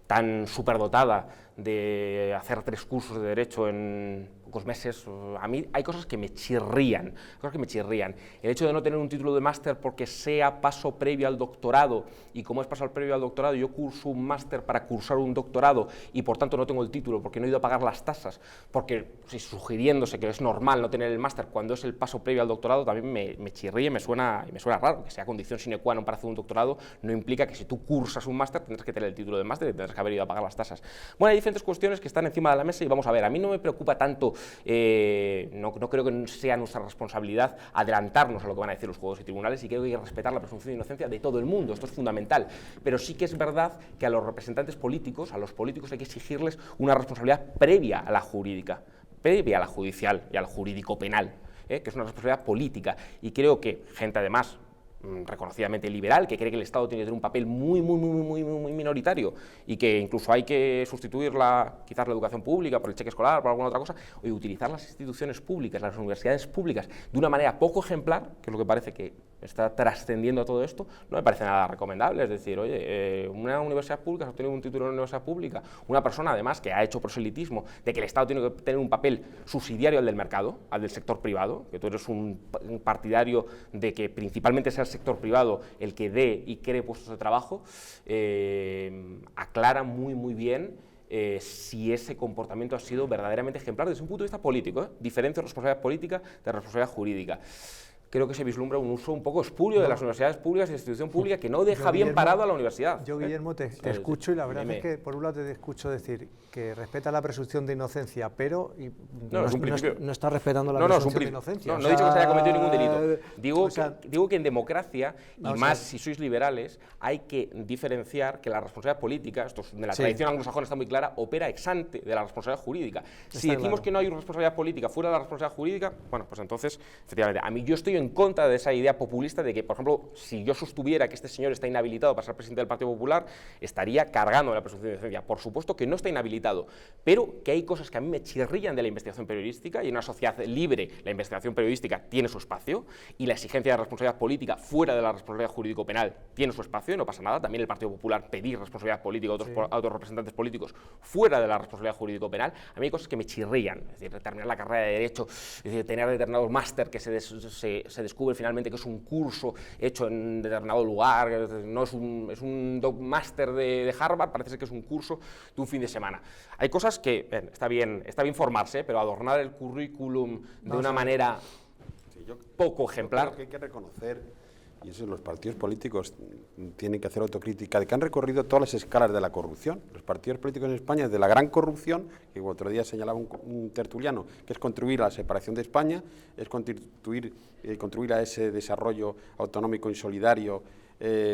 tan superdotada de hacer 3 cursos de Derecho en pocos meses, a mí hay cosas que me chirrían, El hecho de no tener un título de máster porque sea paso previo al doctorado, y como es paso previo al doctorado, yo curso un máster para cursar un doctorado y por tanto no tengo el título porque no he ido a pagar las tasas, porque sugiriéndose que es normal no tener el máster cuando es el paso previo al doctorado, también me chirría y me suena raro, que sea condición sine qua non para hacer un doctorado, no implica que si tú cursas un máster tendrás que tener el título de máster y tendrás que haber ido a pagar las tasas. Bueno, hay diferentes cuestiones que están encima de la mesa y vamos a ver, a mí no me preocupa tanto no creo que sea nuestra responsabilidad adelantarnos a lo que van a decir los jueces y tribunales, y creo que hay que respetar la presunción de inocencia de todo el mundo, esto es fundamental, pero sí que es verdad que a los representantes políticos, a los políticos hay que exigirles una responsabilidad previa a la jurídica, previa a la judicial y al jurídico penal, que es una responsabilidad política, y creo que gente además reconocidamente liberal, que cree que el Estado tiene que tener un papel muy minoritario y que incluso hay que sustituir quizás la educación pública por el cheque escolar, por alguna otra cosa, y utilizar las instituciones públicas, las universidades públicas, de una manera poco ejemplar, que es lo que parece que está trascendiendo a todo esto, no me parece nada recomendable. Es decir, oye, una universidad pública, se ha obtenido un título en una universidad pública, una persona además que ha hecho proselitismo de que el Estado tiene que tener un papel subsidiario al del mercado, al del sector privado, que tú eres un partidario de que principalmente sea el sector privado el que dé y cree puestos de trabajo, aclara muy bien si ese comportamiento ha sido verdaderamente ejemplar desde un punto de vista político, diferencia de responsabilidad política de responsabilidad jurídica. Creo que se vislumbra un uso un poco espurio de las universidades públicas y de la institución pública que no deja bien parado a la universidad. Yo, Guillermo, te escucho, y la verdad es que por un lado te escucho decir que respeta la presumpción de inocencia, pero no está respetando la presunción de inocencia. No he dicho que se haya cometido ningún delito. Digo que en democracia, y más si sois liberales, hay que diferenciar que la responsabilidad política, esto de la tradición anglosajona está muy clara, opera ex ante de la responsabilidad jurídica. Si decimos que no hay responsabilidad política fuera de la responsabilidad jurídica, bueno, pues entonces, efectivamente, a mí yo estoy en contra de esa idea populista de que, por ejemplo, si yo sostuviera que este señor está inhabilitado para ser presidente del Partido Popular, estaría cargando la presunción de inocencia. Por supuesto que no está inhabilitado, pero que hay cosas que a mí me chirrían de la investigación periodística, y en una sociedad libre la investigación periodística tiene su espacio, y la exigencia de responsabilidad política fuera de la responsabilidad jurídico-penal tiene su espacio, y no pasa nada. También el Partido Popular pedir responsabilidad política a otros representantes políticos fuera de la responsabilidad jurídico-penal. A mí hay cosas que me chirrían, es decir, terminar la carrera de Derecho, es decir, tener determinados máster que se descubre finalmente que es un curso hecho en determinado lugar, no es un máster de Harvard, parece ser que es un curso de un fin de semana. Hay cosas que, está bien formarse, pero adornar el currículum de una manera poco ejemplar. Creo que hay que reconocer, y eso los partidos políticos tienen que hacer autocrítica, de que han recorrido todas las escalas de la corrupción. Los partidos políticos en España, desde la gran corrupción, que otro día señalaba un tertuliano, que es contribuir a la separación de España, es contribuir a ese desarrollo autonómico y solidario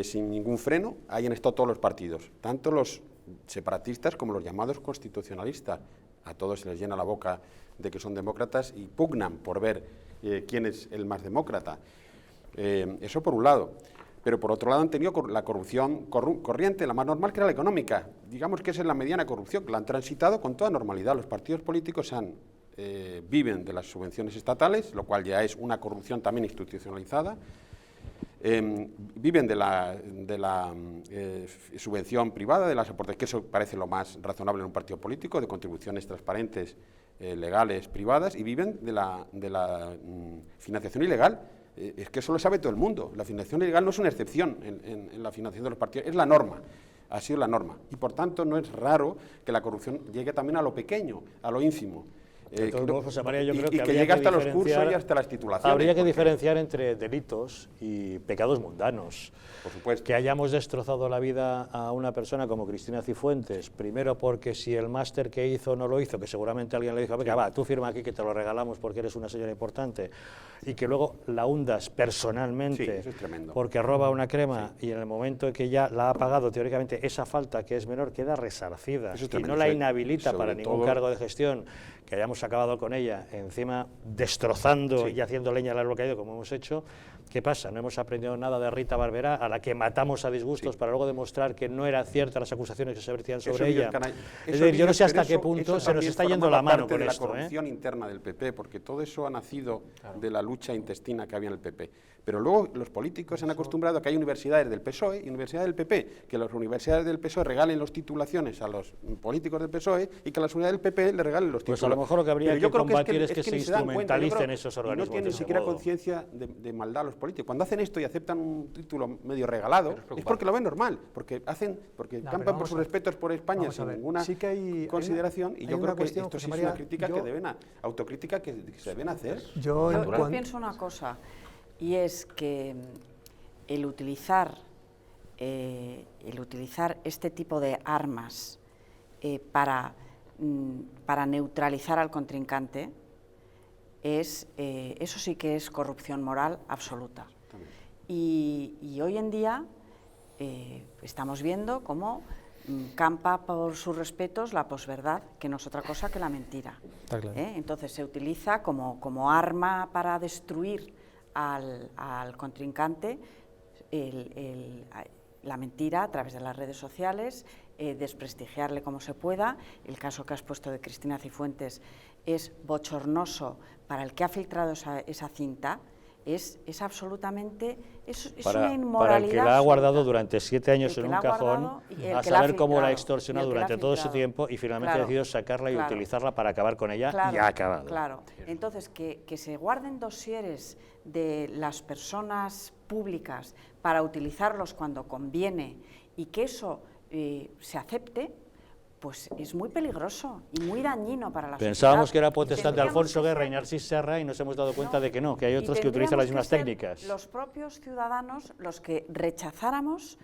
sin ningún freno. Ahí han estado todos los partidos, tanto los separatistas como los llamados constitucionalistas. A todos se les llena la boca de que son demócratas y pugnan por ver quién es el más demócrata. Eso por un lado, pero por otro lado han tenido la corrupción corriente, la más normal, que era la económica. Digamos que esa es la mediana corrupción, que la han transitado con toda normalidad. Los partidos políticos viven de las subvenciones estatales, lo cual ya es una corrupción también institucionalizada. Viven de la subvención privada, de las aportaciones, que eso parece lo más razonable en un partido político, de contribuciones transparentes, legales, privadas, y viven de la financiación ilegal. Es que eso lo sabe todo el mundo. La financiación ilegal no es una excepción en la financiación de los partidos, es la norma, ha sido la norma. Y por tanto no es raro que la corrupción llegue también a lo pequeño, a lo ínfimo. José María, yo creo que llega hasta los cursos y hasta las titulaciones. Habría que diferenciar entre delitos y pecados mundanos. Por supuesto. Que hayamos destrozado la vida a una persona como Cristina Cifuentes, primero porque si el máster que hizo no lo hizo, que seguramente alguien le dijo, venga, va, tú firma aquí que te lo regalamos porque eres una señora importante, y que luego la hundas personalmente porque roba una crema y en el momento en que ya la ha pagado teóricamente esa falta que es menor queda resarcida y no la inhabilita para ningún cargo de gestión, que hayamos acabado con ella, encima destrozando y haciendo leña al árbol caído como hemos hecho. ¿Qué pasa? No hemos aprendido nada de Rita Barberá, a la que matamos a disgustos para luego demostrar que no eran ciertas las acusaciones que se vertían sobre ella. Es decir, yo no sé hasta qué punto se nos está yendo la mano con esto. La corrupción interna del PP, porque todo eso ha nacido de la lucha intestina que había en el PP. Pero luego los políticos se han acostumbrado a que hay universidades del PSOE y universidades del PP, que las universidades del PSOE regalen las titulaciones a los políticos del PSOE y que las universidades del PP le regalen los títulos. Pues a lo mejor lo que habría que combatir es que se instrumentalicen esos organismos. Y no tienen ni siquiera conciencia de maldad los políticos. Cuando hacen esto y aceptan un título medio regalado, es porque lo ven normal, porque campan por sus respetos por España sin ninguna consideración, y yo creo que esto sí es una crítica autocrítica que se deben hacer. Yo pienso una cosa, y es que el utilizar este tipo de armas para para neutralizar al contrincante, eso sí que es corrupción moral absoluta. Y hoy en día estamos viendo cómo campa por sus respetos la posverdad, que no es otra cosa que la mentira. Está claro. Entonces se utiliza como arma para destruir al contrincante la mentira a través de las redes sociales, desprestigiarle como se pueda. El caso que has puesto de Cristina Cifuentes es bochornoso para el que ha filtrado esa cinta. Es absolutamente, es una inmoralidad. Para el que la ha guardado absoluta. durante 7 años en un cajón, a saber cómo la ha extorsionado durante todo ese tiempo y finalmente ha decidido sacarla y utilizarla para acabar con ella, y ha acabado. Claro, entonces que se guarden dosieres de las personas públicas para utilizarlos cuando conviene y que eso se acepte, pues es muy peligroso y muy dañino para la Pensábamos sociedad. que era potestad de Alfonso Guerra y Narcís Serra y nos hemos dado cuenta de que no, que hay otros que utilizan las mismas técnicas. Los propios ciudadanos los que rechazáramos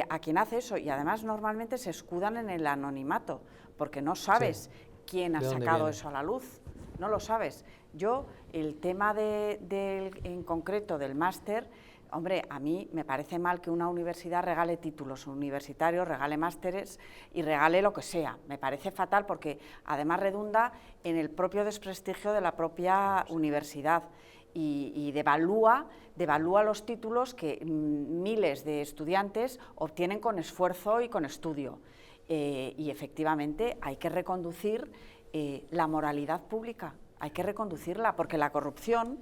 a quien hace eso, y además normalmente se escudan en el anonimato, porque no sabes quién ha sacado eso a la luz, no lo sabes. Yo, el tema en concreto del máster, hombre, a mí me parece mal que una universidad regale títulos universitarios, regale másteres y regale lo que sea. Me parece fatal porque además redunda en el propio desprestigio de la propia universidad y devalúa los títulos que miles de estudiantes obtienen con esfuerzo y con estudio. Y efectivamente hay que reconducir la moralidad pública. Hay que reconducirla, porque la corrupción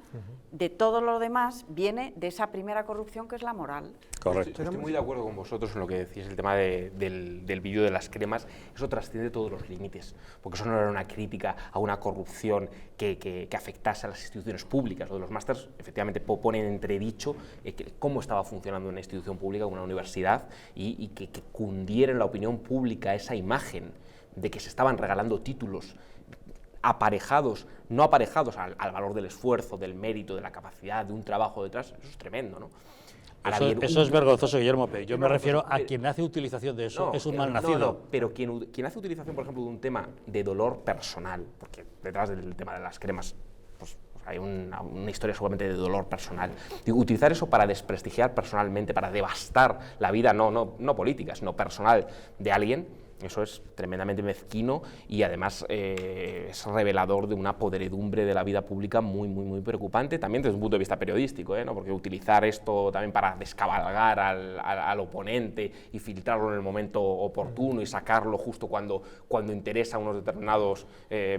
de todo lo demás viene de esa primera corrupción que es la moral. Correcto. Estoy muy de acuerdo con vosotros en lo que decís, el tema del vídeo de las cremas. Eso trasciende todos los límites, porque eso no era una crítica a una corrupción que afectase a las instituciones públicas. Lo de los másters, efectivamente, pone en entredicho cómo estaba funcionando una institución pública, una universidad, y que cundiera en la opinión pública esa imagen de que se estaban regalando títulos aparejados, no aparejados al valor del esfuerzo, del mérito, de la capacidad, de un trabajo detrás. Eso es tremendo, ¿no? Eso es vergonzoso, Guillermo, pero yo me refiero a quien hace utilización de eso, es un malnacido. No, pero quien hace utilización, por ejemplo, de un tema de dolor personal, porque detrás del tema de las cremas pues hay una historia seguramente de dolor personal. Digo, utilizar eso para desprestigiar personalmente, para devastar la vida, no política, sino personal de alguien, eso es tremendamente mezquino y además es revelador de una podredumbre de la vida pública muy preocupante, también desde un punto de vista periodístico, ¿no? Porque utilizar esto también para descabalgar al oponente y filtrarlo en el momento oportuno y sacarlo justo cuando interesa a unos determinados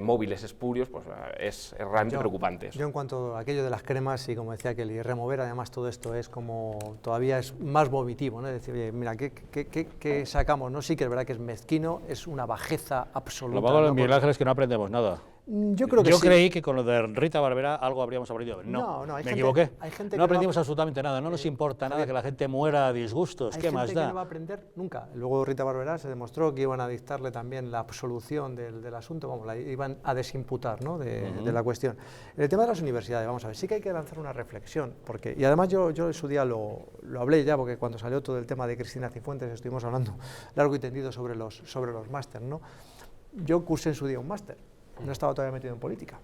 móviles espurios, pues es realmente preocupante. Yo en cuanto a aquello de las cremas y como decía Kelly, remover además todo esto es como todavía es más vomitivo, ¿no? Es decir, oye, mira, ¿qué sacamos? ¿No? Sí que es verdad que es mezquino, es una bajeza absoluta. Lo malo de Miguel Ángel es que no aprendemos nada. Yo creo que Yo creí que con lo de Rita Barberá algo habríamos aprendido. No, me equivoqué. No aprendimos absolutamente nada, no nos importa nada que la gente muera a disgustos, ¿qué más da? Hay gente que no va a aprender nunca. Luego Rita Barberá se demostró que iban a dictarle también la absolución del asunto, vamos, la iban a desimputar, ¿no? de la cuestión. En el tema de las universidades, vamos a ver, sí que hay que lanzar una reflexión, porque, y además yo en su día lo hablé ya, porque cuando salió todo el tema de Cristina Cifuentes estuvimos hablando largo y tendido sobre los máster, ¿no? Yo cursé en su día un máster. No estaba todavía metido en política.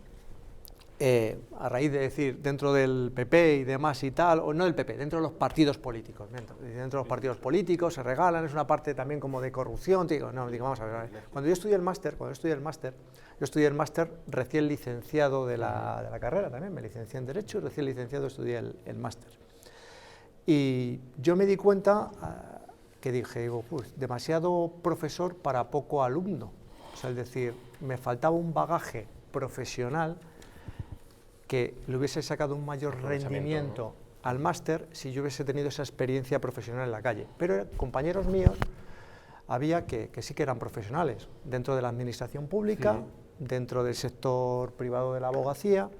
A raíz de decir, dentro del PP y demás y tal, o no del PP, dentro de los partidos políticos. Dentro de los partidos políticos se regalan, es una parte también como de corrupción. Digo, vamos a ver. Cuando yo estudié el máster, yo estudié el máster recién licenciado de la carrera también, me licencié en Derecho y recién licenciado estudié el máster. Y yo me di cuenta que dije, pues, demasiado profesor para poco alumno. O sea, es decir, me faltaba un bagaje profesional que le hubiese sacado un mayor rendimiento al máster si yo hubiese tenido esa experiencia profesional en la calle. Pero compañeros míos había que sí que eran profesionales, dentro de la administración pública, dentro del sector privado de la abogacía,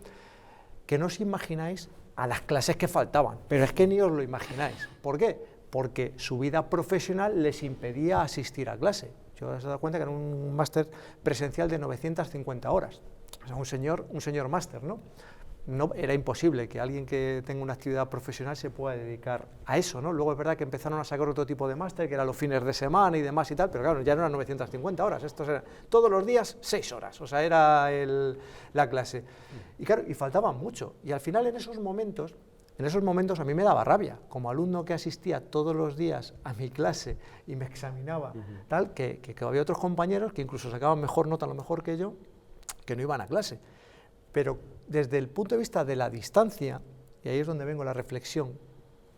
que no os imagináis a las clases que faltaban, pero es que ni os lo imagináis. ¿Por qué? Porque su vida profesional les impedía asistir a clase. Yo os he dado cuenta que era un máster presencial de 950 horas, o sea, un señor máster, ¿no? no, era imposible que alguien que tenga una actividad profesional se pueda dedicar a eso, ¿no? Luego es verdad que empezaron a sacar otro tipo de máster, que eran los fines de semana y demás y tal, pero claro, ya no eran 950 horas, estos eran todos los días 6 horas, o sea, era la clase. Y claro, y faltaba mucho, y al final en esos momentos a mí me daba rabia, como alumno que asistía todos los días a mi clase y me examinaba, tal, que había otros compañeros que incluso sacaban mejor nota, a lo mejor que yo, que no iban a clase. Pero desde el punto de vista de la distancia, y ahí es donde vengo a la reflexión,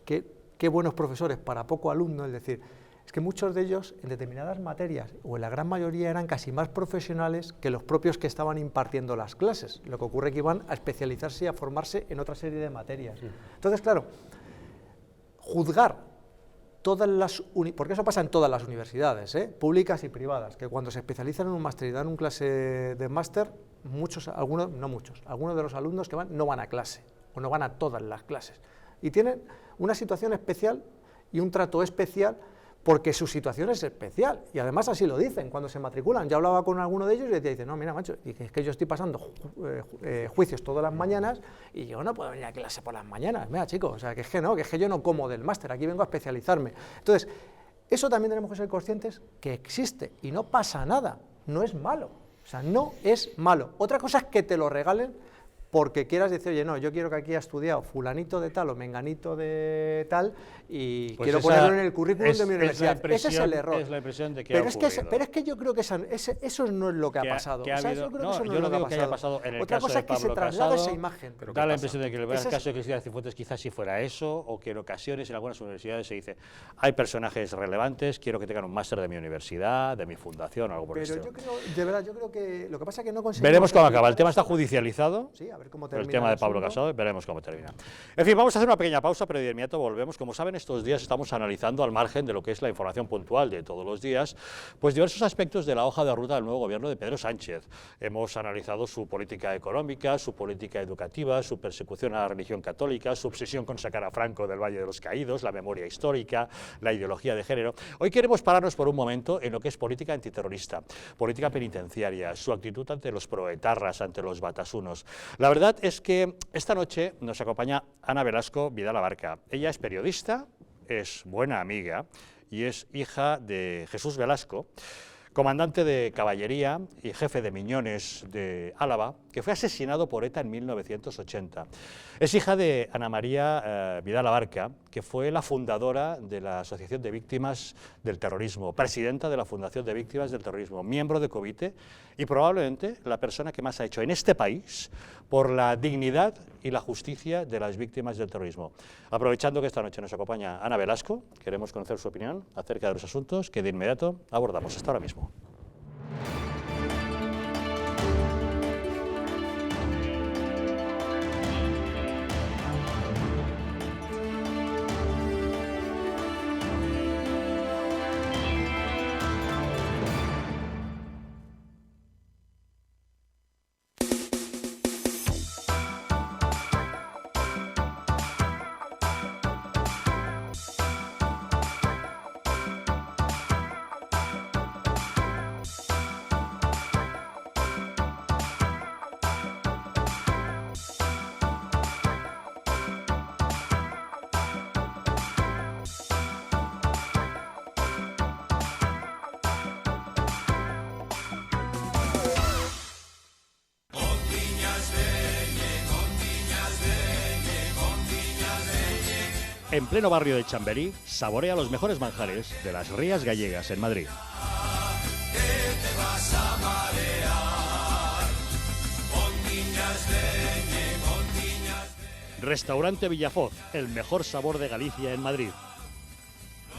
qué buenos profesores para poco alumno, es decir, es que muchos de ellos en determinadas materias, o en la gran mayoría, eran casi más profesionales que los propios que estaban impartiendo las clases. Lo que ocurre es que iban a especializarse y a formarse en otra serie de materias. Entonces, claro, juzgar todas las... porque eso pasa en todas las universidades, públicas y privadas, que cuando se especializan en un máster y dan una clase de máster, algunos de los alumnos que van no van a clase, o no van a todas las clases, y tienen una situación especial y un trato especial porque su situación es especial, y además así lo dicen cuando se matriculan. Yo hablaba con alguno de ellos y les decía, no, mira, macho, es que yo estoy pasando juicios todas las mañanas y yo no puedo venir a clase por las mañanas, mira, chicos, o sea, que es que yo no como del máster, aquí vengo a especializarme. Entonces, eso también tenemos que ser conscientes que existe y no pasa nada, no es malo, o sea, no es malo. Otra cosa es que te lo regalen porque quieras decir, oye, no, yo quiero que aquí ha estudiado fulanito de tal o menganito de tal y pues quiero ponerlo en el currículum de mi universidad. Ese es el error. Es la impresión de que pero es que yo creo que eso no es lo que ha pasado. Yo no digo que haya pasado en el Otra caso cosa de es que se Pablo traslada Casado, esa imagen. Da la impresión de que en el caso de Cristina Cifuentes quizás sí fuera eso, o que en ocasiones en algunas universidades se dice, hay personajes relevantes, quiero que tengan un máster de mi universidad, de mi fundación, algo por el estilo. Pero yo creo, de verdad, yo creo que lo que pasa es que no conseguimos... Veremos cómo acaba. El tema está judicializado. Sí, a ver cómo termina. El tema de Pablo Casado, veremos cómo termina. En fin, vamos a hacer una pequeña pausa, pero de inmediato volvemos. Como saben, estos días estamos analizando, al margen de lo que es la información puntual de todos los días, pues diversos aspectos de la hoja de ruta del nuevo gobierno de Pedro Sánchez. Hemos analizado su política económica, su política educativa, su persecución a la religión católica, su obsesión con sacar a Franco del Valle de los Caídos, la memoria histórica, la ideología de género. Hoy queremos pararnos por un momento en lo que es política antiterrorista, política penitenciaria, su actitud ante los proetarras, ante los batasunos. La verdad es que esta noche nos acompaña Ana Velasco Vidal Abarca. Ella es periodista, es buena amiga y es hija de Jesús Velasco, comandante de caballería y jefe de Miñones de Álava, que fue asesinado por ETA en 1980. Es hija de Ana María Vidal Abarca, que fue la fundadora de la Asociación de Víctimas del Terrorismo, presidenta de la Fundación de Víctimas del Terrorismo, miembro de COVITE y probablemente la persona que más ha hecho en este país por la dignidad y la justicia de las víctimas del terrorismo. Aprovechando que esta noche nos acompaña Ana Velasco, queremos conocer su opinión acerca de los asuntos que de inmediato abordamos. Hasta ahora mismo. En pleno barrio de Chamberí, saborea los mejores manjares de las Rías Gallegas en Madrid. Restaurante Villafoz, el mejor sabor de Galicia en Madrid.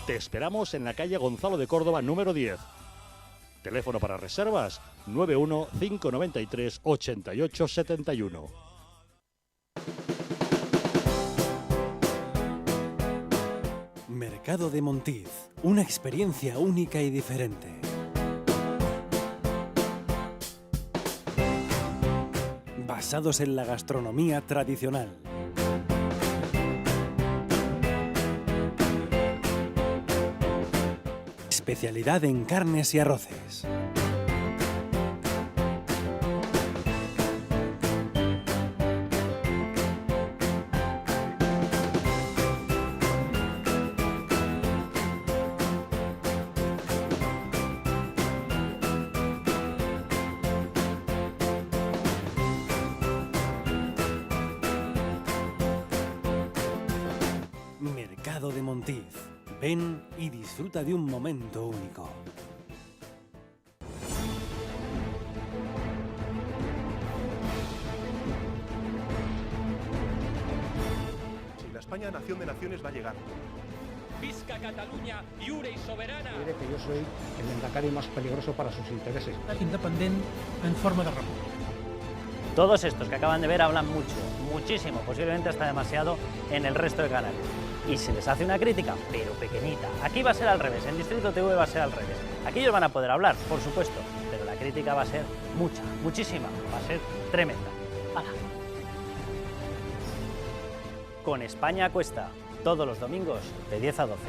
Te esperamos en la calle Gonzalo de Córdoba, número 10. Teléfono para reservas 91 593 88 71. Mercado de Montiz, una experiencia única y diferente. Basados en la gastronomía tradicional. Especialidad en carnes y arroces. Mercado de Montiz. Ven y disfruta de un momento único. Si la España nación de naciones va a llegar. Visca Catalunya, lliure i soberana. Diré que yo soy el Lehendakari más peligroso para sus intereses. Independent en forma de república. Todos estos que acaban de ver hablan mucho, muchísimo, posiblemente hasta demasiado en el resto de canales. Y se les hace una crítica, pero pequeñita. Aquí va a ser al revés, en Distrito TV va a ser al revés. Aquí ellos van a poder hablar, por supuesto, pero la crítica va a ser mucha, muchísima, va a ser tremenda. ¡Hala! Con España a cuesta, todos los domingos de 10 a 12.